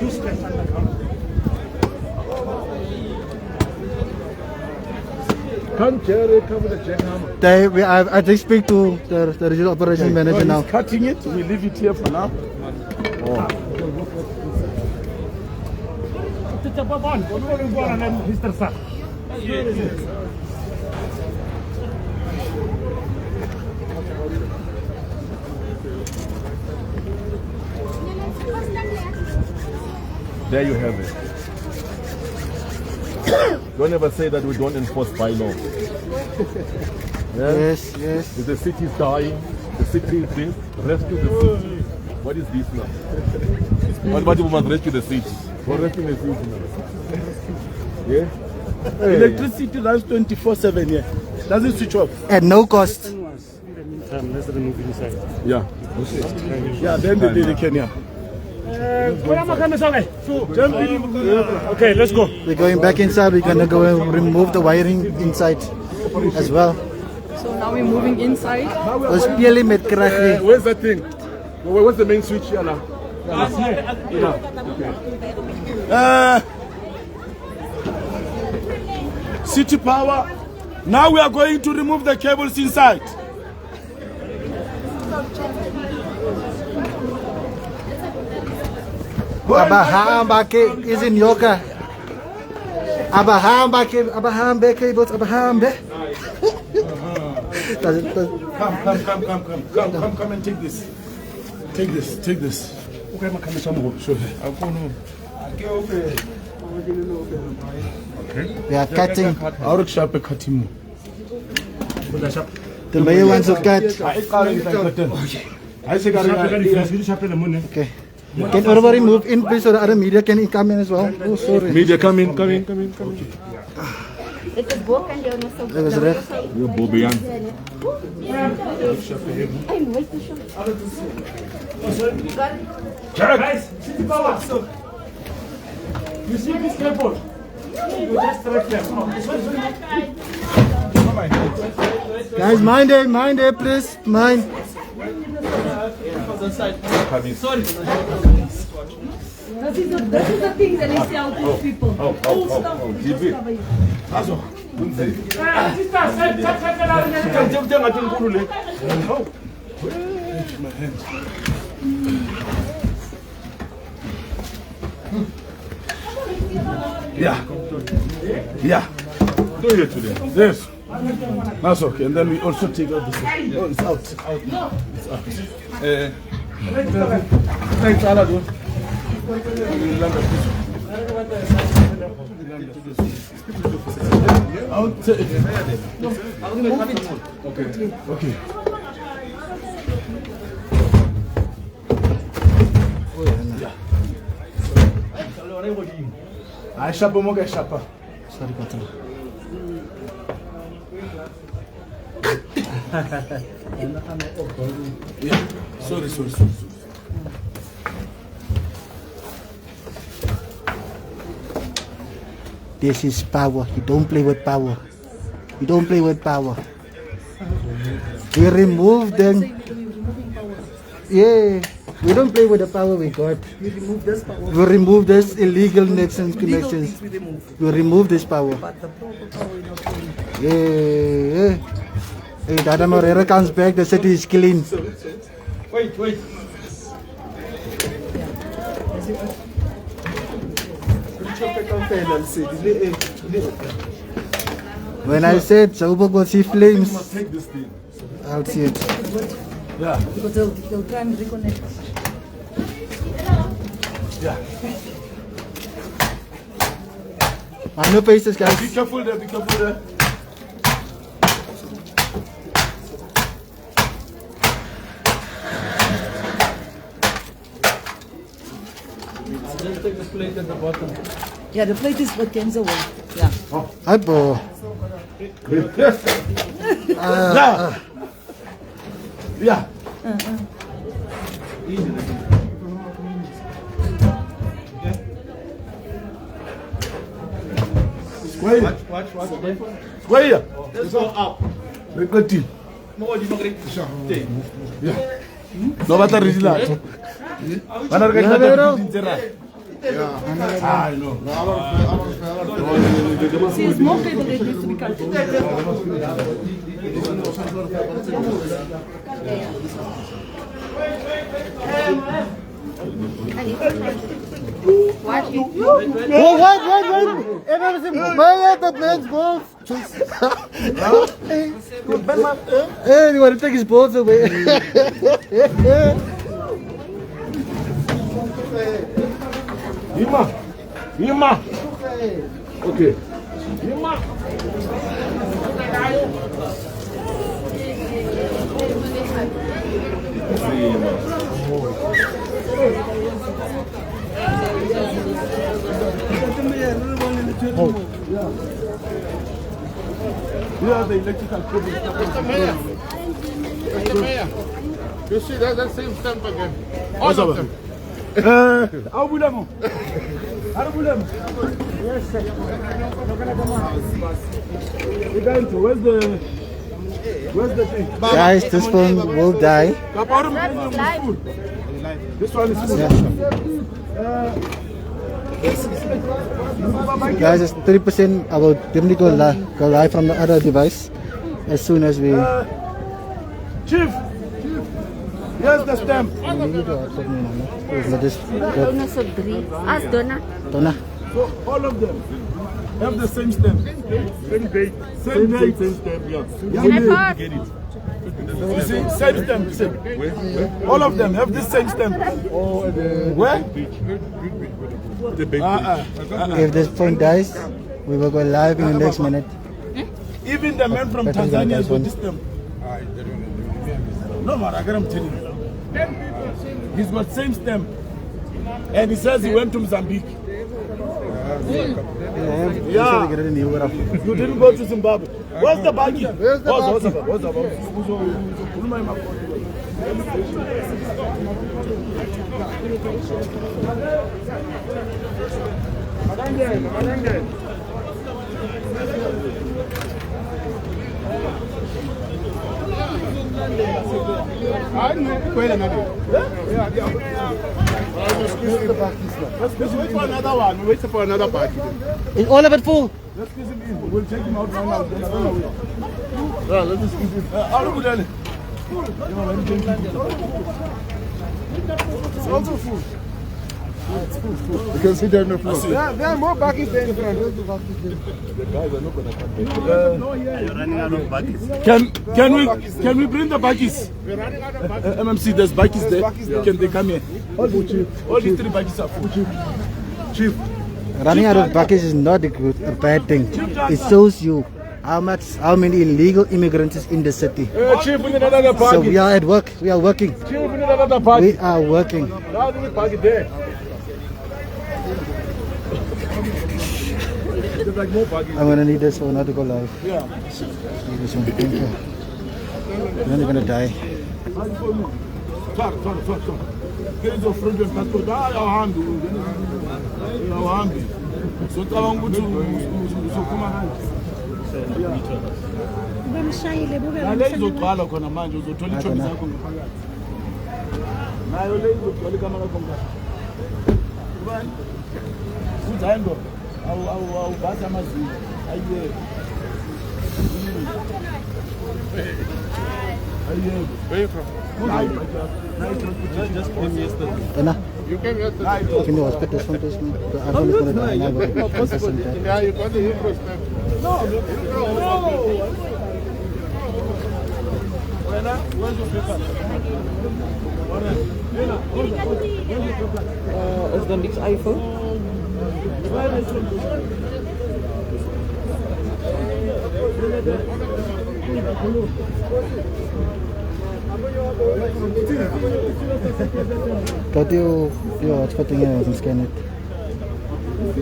Can't Jerry come with a jackhammer? I just speak to the regional operations manager now. He's cutting it. We leave it here for now. Oh. There you have it. Don't ever say that we don't enforce bylaw. Yes, yes. If the city is dying, the city is this, rescue the city. What is this now? What we must rescue the city? What rescue the city now? Yeah? Hey. Electricity runs 24/7 here. Doesn't switch off. At no cost. Let's remove inside. Yeah. Yeah, then they can, yeah. Okay, let's go. We're going back inside. We're gonna go and remove the wiring inside as well. So now we're moving inside. Ons speel nie met krag nie. Where's that thing? What's the main switch here now? City power. Now we are going to remove the cables inside. Abahamba is in yoga. Abahamba cables. Abahamba. Come and take this. Take this. Okay, sure. We are cutting. Our sharp cutting. The mayor wants to cut. Okay. Can everybody move in, please, so the other media can come in as well? Oh, sorry. Media, come in. Dit is Bo kan jou nog so. Dit is reg. Ja, Bobian. Guys, city power. You see this cable? You just right there. Come on. Guys, mind it, please. Mind. Sorry. That is the thing that they sell to people. Yeah. Do it today. Yes. That's okay. And then we also take out this. Oh, it's out. It's out. Thanks, Alado. Okay. I shapa moga shapa. Sorry, control. Yeah. Sorry. This is power. You don't play with power. You don't play with power. We remove them. Yeah. We don't play with the power we got. We remove this power. We remove this illegal connections. We remove this power. But the proper power is not going. Yeah. Hey, Dada Morera comes back. The city is clean. Wait. When I said Joburg will see flames, Take this thing. I'll see it. Yeah. Because they'll try and reconnect. Yeah. No faces, guys. Be careful there. take this plate at the bottom. Yeah, the plate is what comes away. Yeah. Hi, po. Yeah. Square. Watch. Square. Let's go up. Repeat. More you make it. Yeah. No matter the result. When I get the I know. See, it's more paper that needs to be cut. Wait. The man's balls. Hey, you want to take his balls away? Hima. Okay. Hima. Yeah, the electrical cable. Mr. Mayor, you see that's the same stamp again. All of them. How would I know? Yes, sir. Where's the thing? Guys, this phone will die. This one is Guys, it's 3%. I will definitely go live from the other device as soon as we. Chief, here's the stamp. Donna. So all of them have the same stamp. Same date. Same stamp, yeah. Get it. You see, same stamp. All of them have the same stamp. Where? If this phone dies, we will go live in the next minute. Even the man from Tanzania has got this stamp. No, man, I'm telling you. He's got same stamp. And he says he went to Mozambique. Yeah. You didn't go to Zimbabwe. Where's the baggy? Where's the Let's wait for another one. We'll wait for another party. Is all of it full? Let's squeeze him in. We'll take him out right now. Yeah, let's just squeeze him. Out of it. It's also full. It's full. You can sit there on the floor. There are more buckets there in front. The guys are not going to come back. You're running out of buckets. Can we bring the buckets? We're running out of buckets. MMC, there's buckets there. Can they come here? All the 3 buckets are full. Chief. Running out of buckets is not a bad thing. It shows you how many illegal immigrants is in the city. Chief, we need another bucket. So we are at work. We are working. Chief, we need another bucket. We are working. Now we bucket there. There's like more buckets. I'm gonna need this for not to go live. Yeah. This one. Then you're gonna die. Talk. Get your friend and passport. Our hand. So come on, so come on. Nale izogcwala khona manje uzothola ichobi zakho ngaphakathi. Nayo le izogcwala igama lakho ngaphakathi. Ubani? Uzayendo. Awu basa amazinyo. Ayiye. Where are you from? Just came yesterday. You came yesterday. Can you respect this one, please? I don't want to die. Yeah, you got the Hebrew stamp. No. Where's your paper? Is the next iPhone? Go to your hotspot thing and scan it. Okay,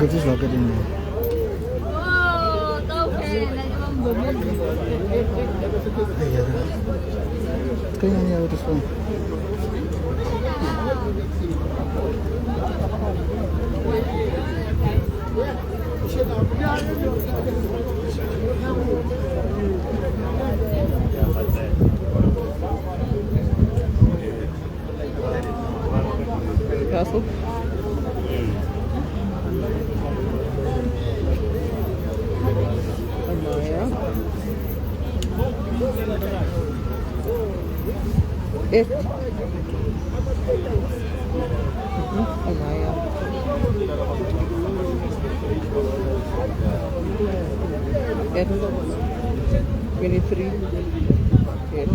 just lock it in there. Kaya niya ako this one. Castle? F. Amaya. F. 23. F.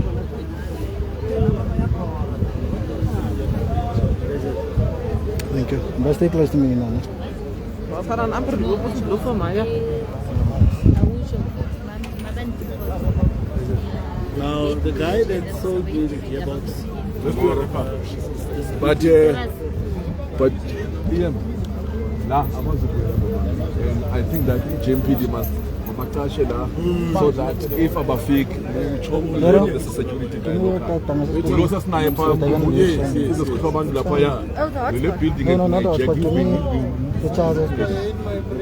Thank you. Stay close to me now. Wat gaan dan amper lopen van mij? Now, the guy that sold you the gearbox. Let's do a wrap-up. But Ian, nah, I want to do a wrap-up. And I think that JMPD must so that if Abafik, the security guy, Ulosa sniper, is a Skoban Lapaya, the building the charges.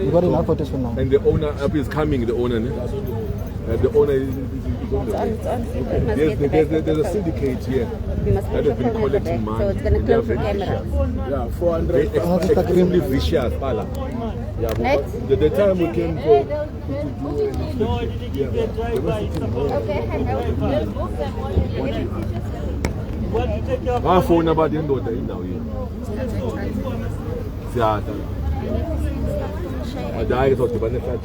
You got enough for this one now. And the owner is coming, the owner. The owner is there's a syndicate here that has been collecting money. So it's going to close the camera. Yeah, 400. Extremely vicious, Pala. Yeah, but the time we came for. My phone about the end of the now here. I died of the benefit.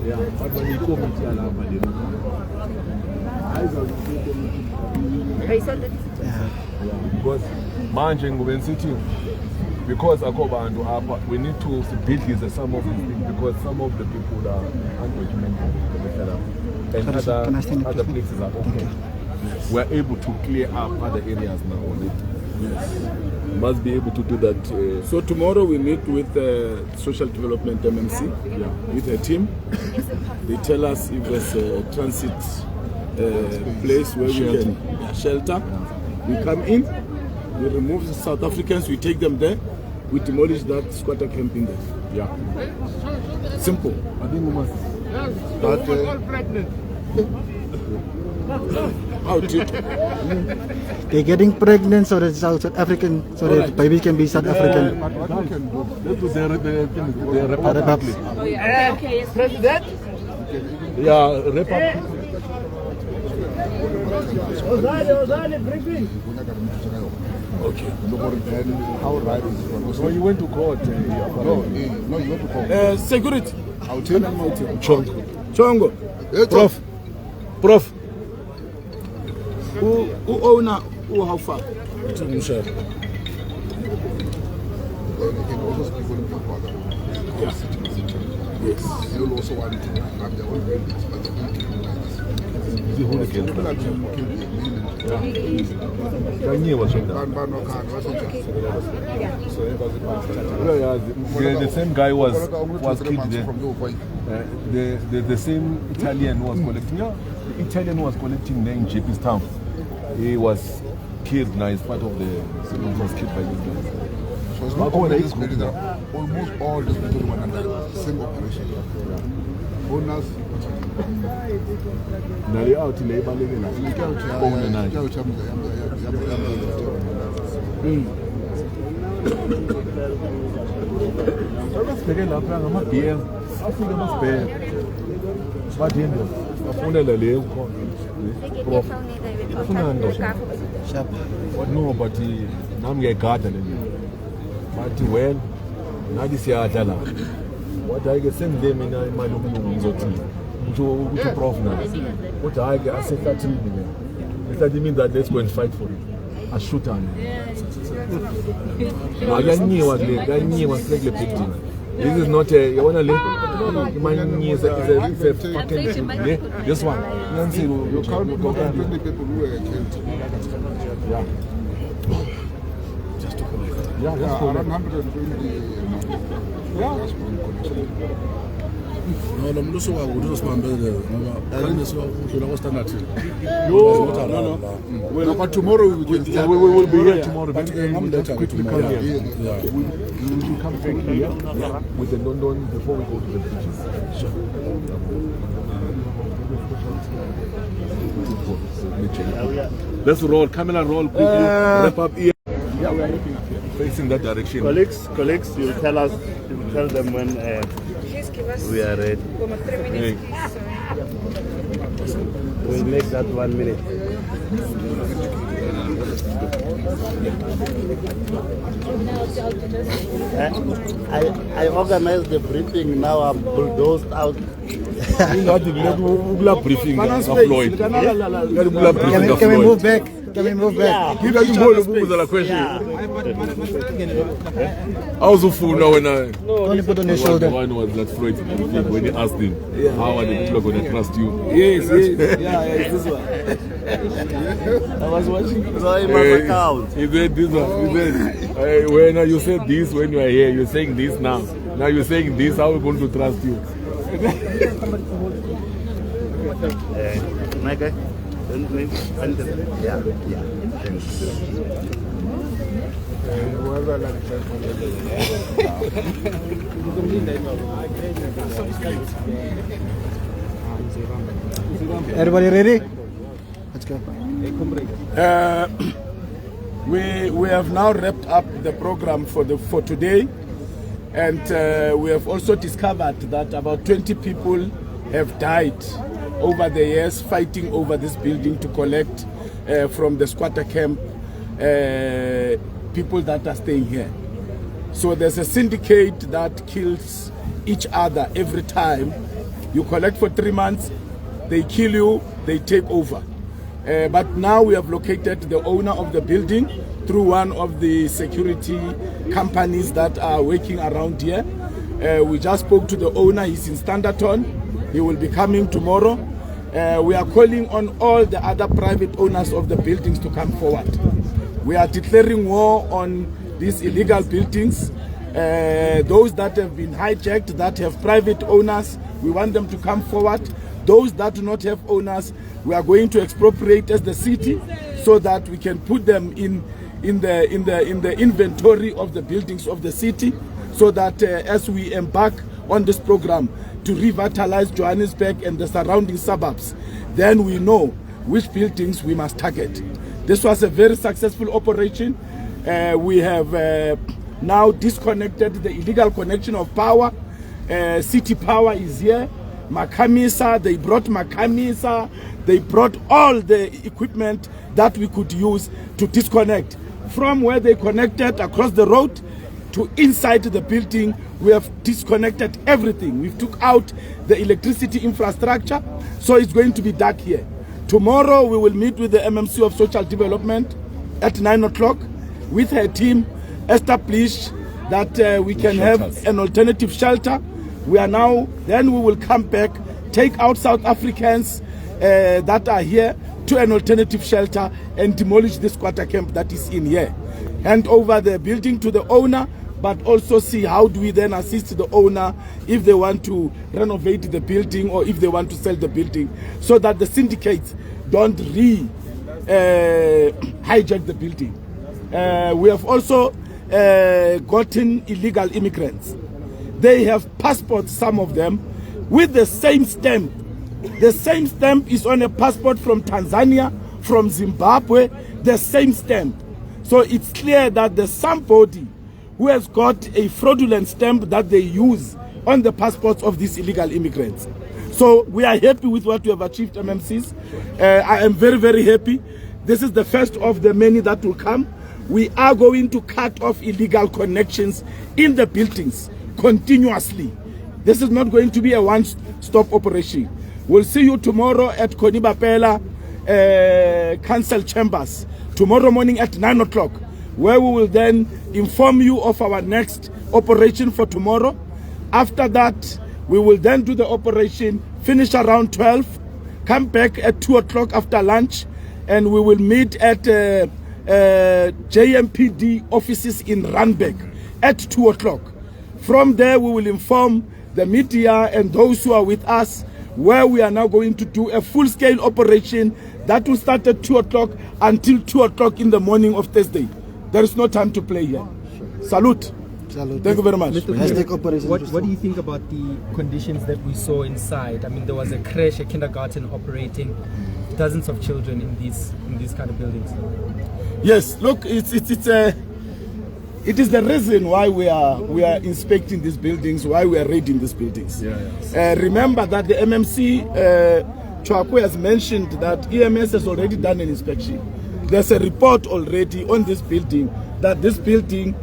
Yeah, but when you come because managing when sitting because we need to build some of these things because some of the people are undocumented and other places are okay. We're able to clear up other areas now on it. Yes. Must be able to do that. So tomorrow we meet with Social Development MMC with a team. They tell us if there's a transit place where we can shelter. We come in, we remove the South Africans, we take them there, we demolish that squatter camp in there. Yeah. Simple. I think we must. But they're getting pregnant so that South African, so that baby can be South African. The Republic. Oh, yeah. Okay, yes. President? Yeah, Republic. Okay. How right is it? So you went to court? No, you went to court. Security. Chongo. Prof. Who owner? Who how far? He can also speak for the father. Yes. Yes. He will also want to have their own buildings, but they don't kill the same guy was killed there. The same Italian was collecting. Yeah, the Italian was collecting there in JP's town. He was killed now. He's part of the. He was killed by these guys. So it's not only this building that almost all these people went under the same operation. Owners. Nali out in labor living. No, but I'm a garden. But well, now this year, What I get send them in my to prof now. What I get I say 30 million. That means that let's go and fight for it. A shooter. This is not a you wanna link is a fucking thing. This one. You can't look at 20 people who were killed. Yeah. Yeah, that's cool. Around 120. No, I'm not sure what was my brother. No, but tomorrow we will be here tomorrow. But quickly come here. We will come here with the London before we go to the beaches. Sure. Let's roll. Camera roll quickly. Wrap up here. Yeah, we are looking up here. Facing that direction. Colleagues, you tell them when we are ready. We'll make that 1 minute. I organized the briefing, now I'm bulldozed out. Briefing. Can we move back? Can we move back? Give us the question. How's the food now when I only put on your shoulder? One was that Freud when he asked him, how are the people going to trust you? Yes, yeah, it's this one. I was watching. So in my account. He said this one. He said, when you said this when you are here, you're saying this now. Now you're saying this, how are we going to trust you? My guy. Yeah. Thanks. Everybody ready? Let's go. We have now wrapped up the program for today, and we have also discovered that about 20 people have died over the years fighting over this building to collect from the squatter camp people that are staying here. So there's a syndicate that kills each other every time. You collect for 3 months, they kill you, they take over. But now we have located the owner of the building through one of the security companies that are working around here. We just spoke to the owner, he's in Standerton. He will be coming tomorrow. We are calling on all the other private owners of the buildings to come forward. We are declaring war on these illegal buildings. Those that have been hijacked, that have private owners, we want them to come forward. Those that do not have owners, we are going to expropriate as the city so that we can put them in the inventory of the buildings of the city, so that as we embark on this program to revitalize Johannesburg and the surrounding suburbs, then we know which buildings we must target. This was a very successful operation. We have now disconnected the illegal connection of power. City Power is here. Makamisa, they brought Makamisa. They brought all the equipment that we could use to disconnect. From where they connected across the road to inside the building, we have disconnected everything. We took out the electricity infrastructure, so it's going to be dark here. Tomorrow we will meet with the MMC of Social Development at 9 o'clock with her team, establish that we can have an alternative shelter. Then we will come back, take out South Africans that are here to an alternative shelter and demolish the squatter camp that is in here. Hand over the building to the owner, but also see how do we then assist the owner if they want to renovate the building or if they want to sell the building, so that the syndicates don't hijack the building. We have also gotten illegal immigrants. They have passports, some of them, with the same stamp. The same stamp is on a passport from Tanzania, from Zimbabwe, the same stamp. So it's clear that there's somebody who has got a fraudulent stamp that they use on the passports of these illegal immigrants. So we are happy with what we have achieved, MMCs. I am very, very happy. This is the first of the many that will come. We are going to cut off illegal connections in the buildings continuously. This is not going to be a one-stop operation. We'll see you tomorrow at Konibapela Council Chambers, tomorrow morning at 9 o'clock, where we will then inform you of our next operation for tomorrow. After that, we will then do the operation, finish around 12, come back at 2 o'clock after lunch, and we will meet at JMPD offices in Randburg at 2 o'clock. From there, we will inform the media and those who are with us where we are now going to do a full-scale operation that will start at 2 o'clock until 2 o'clock in the morning of Thursday. There is no time to play here. Salute. Salute. Thank you very much. What do you think about the conditions that we saw inside? I mean, there was a crash, a kindergarten operating, dozens of children in these kind of buildings. Yes, look, it is the reason why we are inspecting these buildings, why we are raiding these buildings. Remember that the MMC Chwakwe has mentioned that EMS has already done an inspection. There's a report already on this building that this building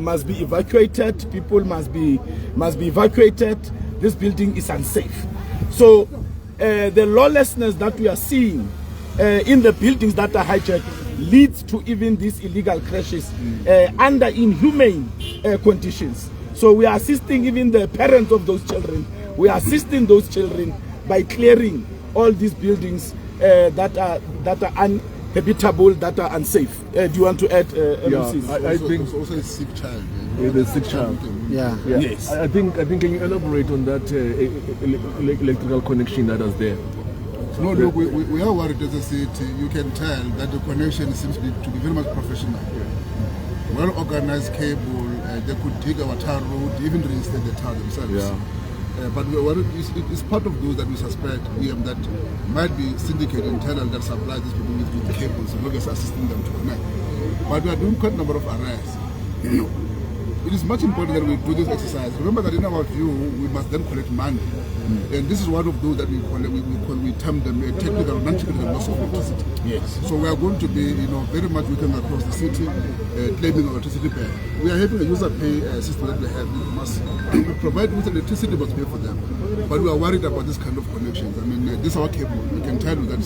must be evacuated. People must be evacuated. This building is unsafe. So the lawlessness that we are seeing in the buildings that are hijacked leads to even these illegal crashes under inhumane conditions. So we are assisting even the parents of those children. We are assisting those children by clearing all these buildings that are uninhabitable, that are unsafe. Do you want to add? I think it's also a sick child. The sick child. Yeah. Yes. I think. Can you elaborate on that electrical connection that is there? No, look, we are worried as a city. You can tell that the connection seems to be very much professional. Well organized cable, they could dig our tar road, even reinstate the tar themselves. But it's part of those that we suspect that might be syndicate internal that supply these people with cables and we're just assisting them to connect. But we are doing quite a number of arrests. It is much important that we do this exercise. Remember that in our view, we must then collect money. And this is one of those that we term them technical, non-technical loss of electricity. Yes. So we are going to be, very much working across the city, claiming electricity back. We are having a user pay system that we have. We provide with electricity, but pay for them. But we are worried about this kind of connections. I mean, this is our cable. I can tell you that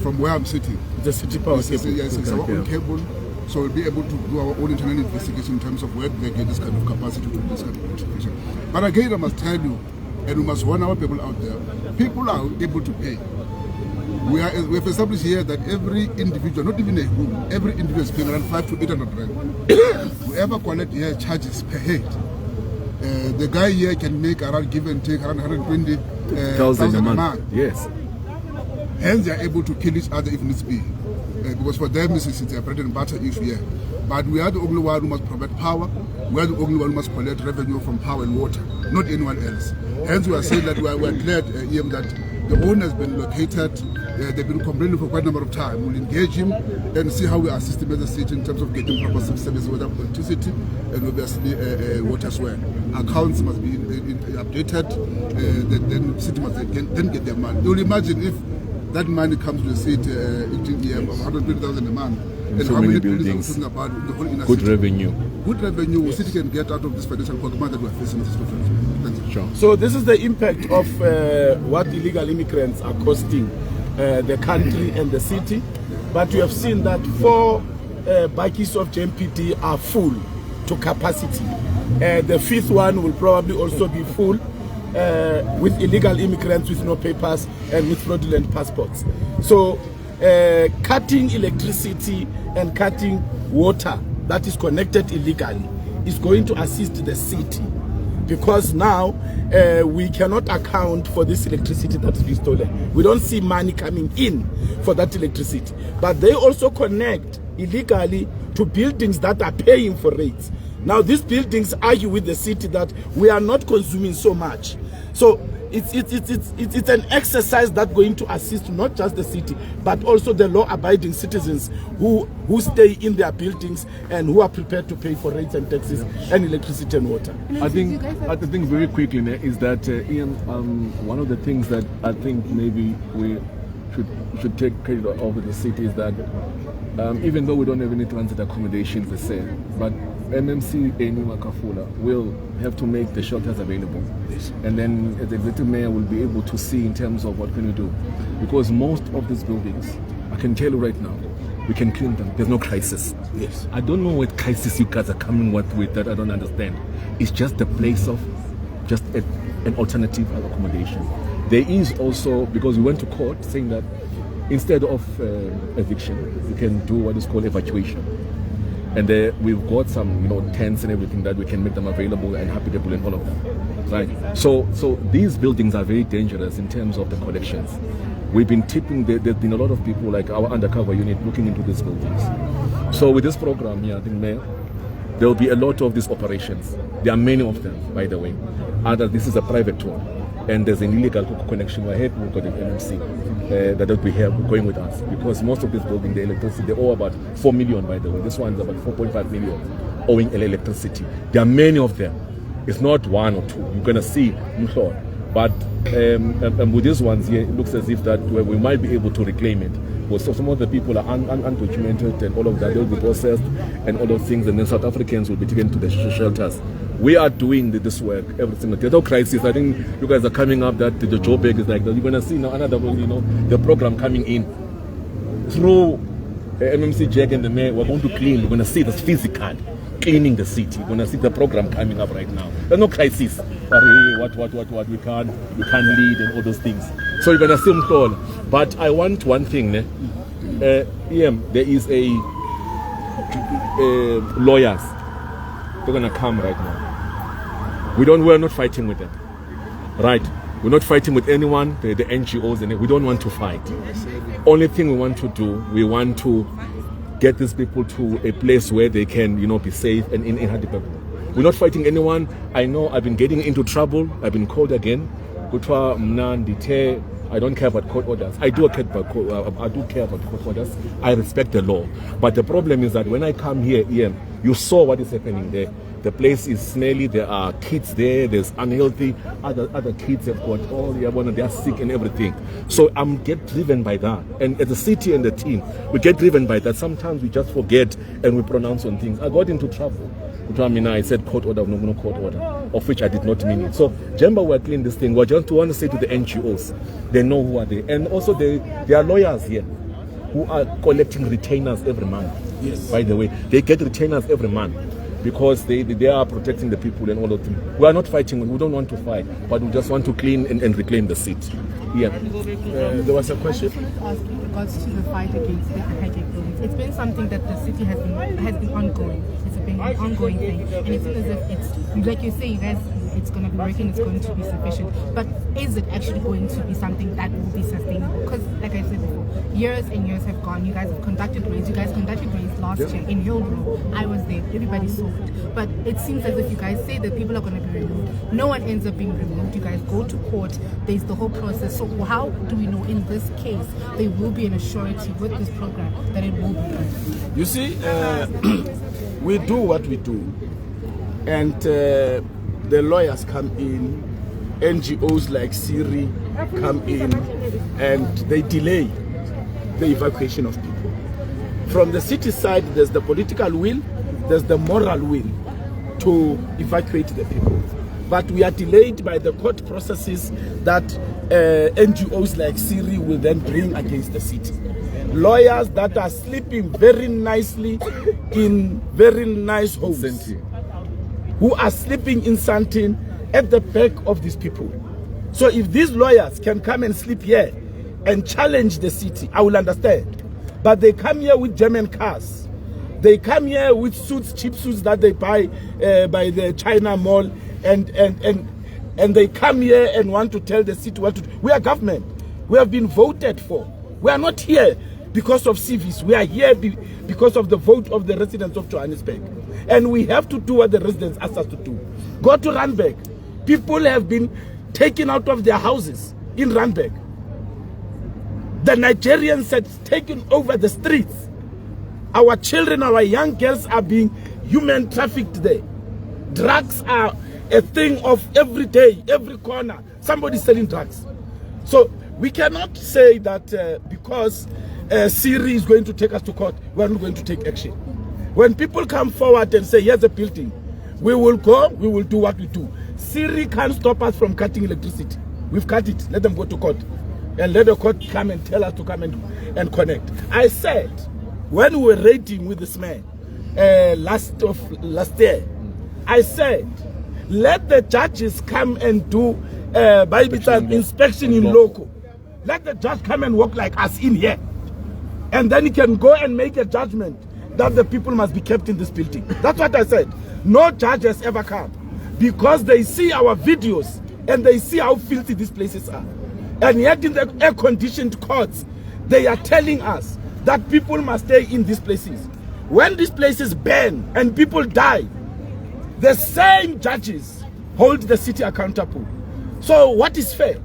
from where I'm sitting. The city power cable. Yes, it's our own cable. So we'll be able to do our own internal investigation in terms of where they get this kind of capacity to do this kind of electrification. But again, I must tell you, and we must warn our people out there, people are able to pay. We have established here that every individual, not even a room, every individual is paying around 500 to 800 rand. Whoever collect here charges per head. The guy here can make around, give and take, around 120,000 a month. Yes. Hence they are able to kill each other if needs be. Because for them it's a bread and butter issue here. But we are the only one who must provide power. We are the only one who must collect revenue from power and water, not anyone else. Hence we are saying that we are glad that the owner has been located. They've been complaining for quite a number of time. We'll engage him and see how we assist him as a city in terms of getting proper service, whether electricity and obviously water as well. Accounts must be updated. Then the city must then get their money. You'll imagine if that money comes to the city of 120,000 a month. And so how many buildings, talking about the whole inner good city. revenue. Good revenue, the city can get out of this financial quagmire that we are facing. Sure. So this is the impact of what illegal immigrants are costing the country and the city. But we have seen that 4 buckets of JMPD are full to capacity. The 5th one will probably also be full. With illegal immigrants with no papers and with fraudulent passports. So cutting electricity and cutting water that is connected illegally is going to assist the city, because now we cannot account for this electricity that is being stolen. We don't see money coming in for that electricity. But they also connect illegally to buildings that are paying for rates. Now these buildings argue with the city that we are not consuming so much. So it's an exercise that's going to assist not just the city, but also the law-abiding citizens who stay in their buildings and who are prepared to pay for rates and taxes and electricity and water. I think very quickly is that Ian, one of the things that I think maybe we should take credit over the city is that even though we don't have any transit accommodation per se, but MMC Amy Makafula will have to make the shelters available. Yes. And then the executive mayor will be able to see in terms of what can we do. Because most of these buildings, I can tell you right now, we can clean them. There's no crisis. Yes. I don't know what crisis you guys are coming with that I don't understand. It's just the place of just an alternative accommodation. There is also, because we went to court saying that instead of eviction, we can do what is called evacuation. And we've got some, tents and everything that we can make them available and habitable and all of that, right? So these buildings are very dangerous in terms of the collections. We've been tipping, there's been a lot of people like our undercover unit looking into these buildings. So with this program here, I think, Mayor, there will be a lot of these operations. There are many of them, by the way. This is a private tour. And there's an illegal connection. We're here, we've got an MMC that we have going with us. Because most of these buildings, the electricity, they owe about 4 million, by the way. This one's about 4.5 million owing electricity. There are many of them. It's not one or two. You're going to see, but with these ones here, it looks as if that we might be able to reclaim it. But so some of the people are undocumented and all of that, they'll be processed and all those things, and then South Africans will be taken to the shelters. We are doing this work every single day. There's no crisis. I think you guys are coming up that the Joburg is like that. You're going to see now another, the program coming in through MMC Jack and the mayor. We're going to clean. We're going to see this physical cleaning the city. We're going to see the program coming up right now. There's no crisis. What we can't lead and all those things. So you're going to see them all. But I want one thing. There is a lawyers. They're going to come right now. We're not fighting with them. Right? We're not fighting with anyone, the NGOs, and we don't want to fight. Only thing we want to do, we want to get these people to a place where they can, be safe and inhabitable. We're not fighting anyone. I know I've been getting into trouble. I've been called again. I don't care about court orders. I do care about court orders. I respect the law. But the problem is that when I come here, you saw what is happening there. The place is smelly. There are kids there. There's unhealthy. Other kids have got they are sick and everything. So I'm get driven by that. And as a city and the team, we get driven by that. Sometimes we just forget and we pronounce on things. I got into trouble. I said court order, no court order, of which I did not mean it. So, Jemba, we're cleaning this thing. We just want to say to the NGOs, they know who are they. And also, there are lawyers here who are collecting retainers every month. Yes. By the way, they get retainers every month because they are protecting the people and all of them. We are not fighting. We don't want to fight, but we just want to clean and reclaim the seat. Yeah. There was a question. I wanted to ask in regards to the fight against the hijack buildings. It's been something that the city has been ongoing. It's been an ongoing thing, and it seems as if it's like you say, you guys, it's going to be working, it's going to be sufficient. But is it actually going to be something that will be sustainable? Because, like I said before, years and years have gone. You guys have conducted raids. You guys conducted raids last year in Hillbrook. I was there. Everybody saw it. But it seems as if you guys say that people are going to be removed. No one ends up being removed. You guys go to court. There's the whole process. So how do we know in this case there will be an assurance with this program that it will be done? You see, we do what we do. And the lawyers come in, NGOs like Siri come in, and they delay the evacuation of people. From the city side, there's the political will, there's the moral will to evacuate the people. But we are delayed by the court processes that NGOs like Siri will then bring against the city. Lawyers that are sleeping very nicely in very nice homes, who are sleeping in Santin at the back of these people. So if these lawyers can come and sleep here and challenge the city, I will understand. But they come here with German cars. They come here with suits, cheap suits that they buy by the China Mall, and they come here and want to tell the city what to do. We are government. We have been voted for. We are not here because of civis. We are here because of the vote of the residents of Johannesburg. And we have to do what the residents ask us to do. Go to Randburg. People have been taken out of their houses in Randburg. The Nigerians have taken over the streets. Our children, our young girls are being human trafficked there. Drugs are a thing of every day, every corner. Somebody's selling drugs. So we cannot say that because Siri is going to take us to court, we are not going to take action. When people come forward and say, here's a building, we will go, we will do what we do. Siri can't stop us from cutting electricity. We've cut it. Let them go to court. And let the court come and tell us to come and connect. I said, when we were raiding with this man last year, I said, let the judges come and do Byza inspection in local. Let the judge come and work like us in here. And then he can go and make a judgment that the people must be kept in this building. That's what I said. No judge has ever come. Because they see our videos and they see how filthy these places are. And yet in the air-conditioned courts, they are telling us that people must stay in these places. When these places burn and people die, the same judges hold the city accountable. So what is fair?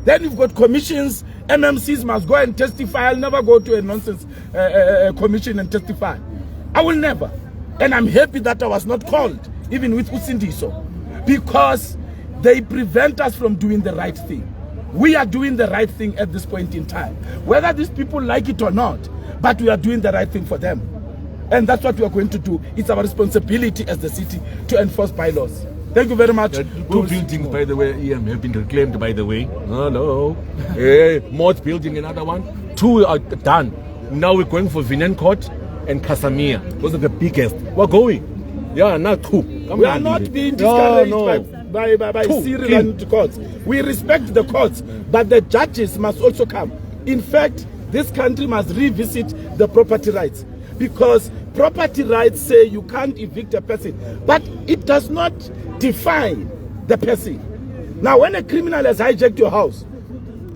Then you've got commissions, MMCs must go and testify. I'll never go to a nonsense commission and testify. I will never. And I'm happy that I was not called, even with Usindiso, because they prevent us from doing the right thing. We are doing the right thing at this point in time. Whether these people like it or not, but we are doing the right thing for them. And that's what we are going to do. It's our responsibility as the city to enforce bylaws. Thank you very much. Two buildings, by the way, have been reclaimed, by the way. Hello. Moth building, another one. 2 are done. Now we're going for Vinen Court and Casamia. Those are the biggest. We're going. Yeah, not 2. We are not being discouraged by Cyril and courts. We respect the courts, but the judges must also come. In fact, this country must revisit the property rights, because property rights say you can't evict a person, but it does not define the person. Now, when a criminal has hijacked your house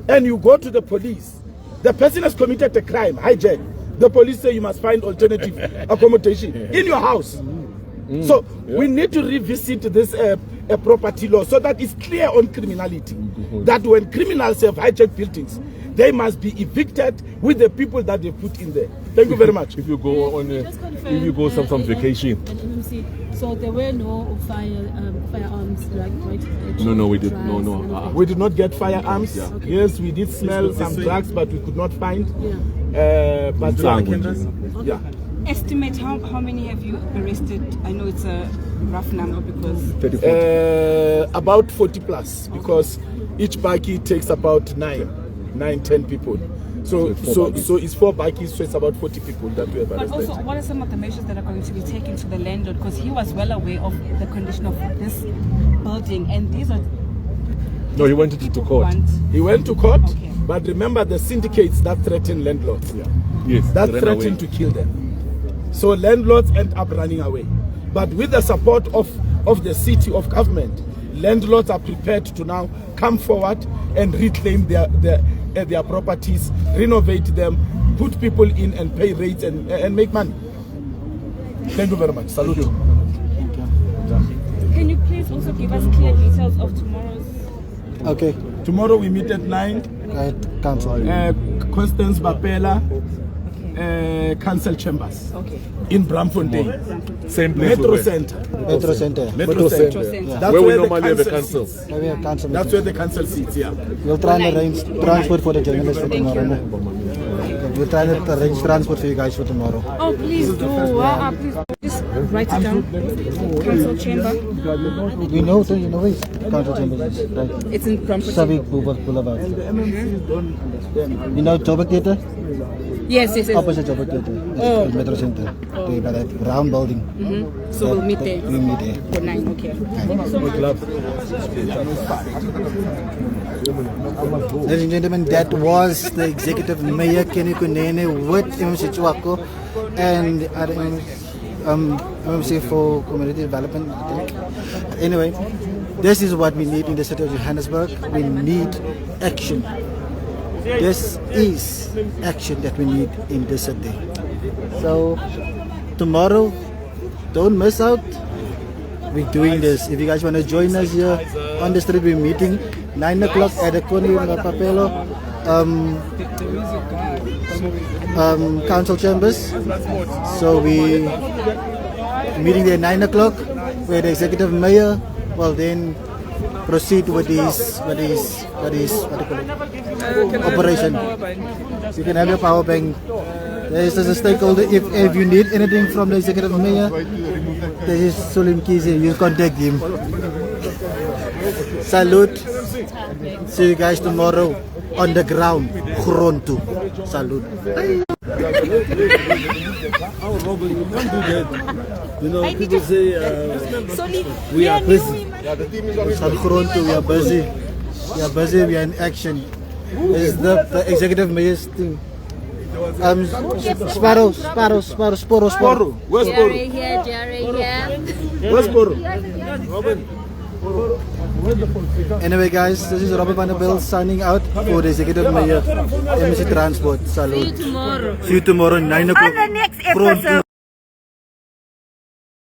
and you go to the police, the person has committed a crime, hijack. The police say you must find alternative accommodation in your house. So we need to revisit this property law so that it's clear on criminality, that when criminals have hijacked buildings, they must be evicted with the people that they put in there. Thank you very much. If you go on if you go some vacation. So there were no firearms, right? No, we did no. We did not get firearms. Yeah. Okay. Yes, we did smell some drugs, but we could not find. Yeah. Estimate how many have you arrested? I know it's a rough number because about 40 plus, because each baki takes about 9-10 people. So it's 4 bakis, so it's about 40 people that we have arrested. But also, what are some of the measures that are going to be taken to the landlord? Because he was well aware of the condition of this building, and these are... No, he went to court. He went to court, okay. But remember the syndicates that threaten landlords. Yeah. Yes, that threaten to kill them. So landlords end up running away. But with the support of the city, of government, landlords are prepared to now come forward and reclaim their properties, renovate them, put people in and pay rates and make money. Thank you very much. Salute. Can you please also give us clear details of tomorrow's... Okay. Tomorrow we meet at 9. Council. Constance Bapela. Council chambers in Bramfontein. Same place. Metro Center. Metro Center. Yeah. That's where we normally have a council. That's where the council sits, yeah. We'll try and arrange transport for the journalists for tomorrow. We'll try and arrange transport for you guys for tomorrow. Oh, please do. Please just write it down. Council chamber. You know where council chamber is, right? It's in Bramfontein. Savik Boulevard. You know Joburg Theatre? Yes. Opposite Joburg Theatre. Metro Center. Okay, by that round building. So we'll meet there. We'll meet there. For 9, okay. Thank you so much. Ladies and gentlemen, that was the Executive Mayor Kenny Kunene with MC Chuako and MC for Community Development, I think. Anyway, this is what we need in the city of Johannesburg. We need action. This is action that we need in this city. So tomorrow, don't miss out. We're doing this. If you guys want to join us here on the street, we're meeting 9 o'clock at the Kunene Papelo council chambers. So we meeting there at 9 o'clock where the executive mayor will then proceed with this what do you call it, operation. You can have your power bank. There is a stakeholder. If you need anything from the executive mayor, there is Sulim Kizi. You contact him. Salute. See you guys tomorrow on the ground. Grontu. Salute. Oh, Robin, you can't do that. You know, people say we are busy. Grontu, we are busy. We are busy. We are in action. It's the executive mayor's thing. Sparrow. Where's Sporo? Jerry here. Where's Sporo? Anyway guys, this is Robert Vanderbilt signing out for the executive mayor, MC Transport. Salute. See you tomorrow. See you tomorrow 9 o'clock. On the next episode.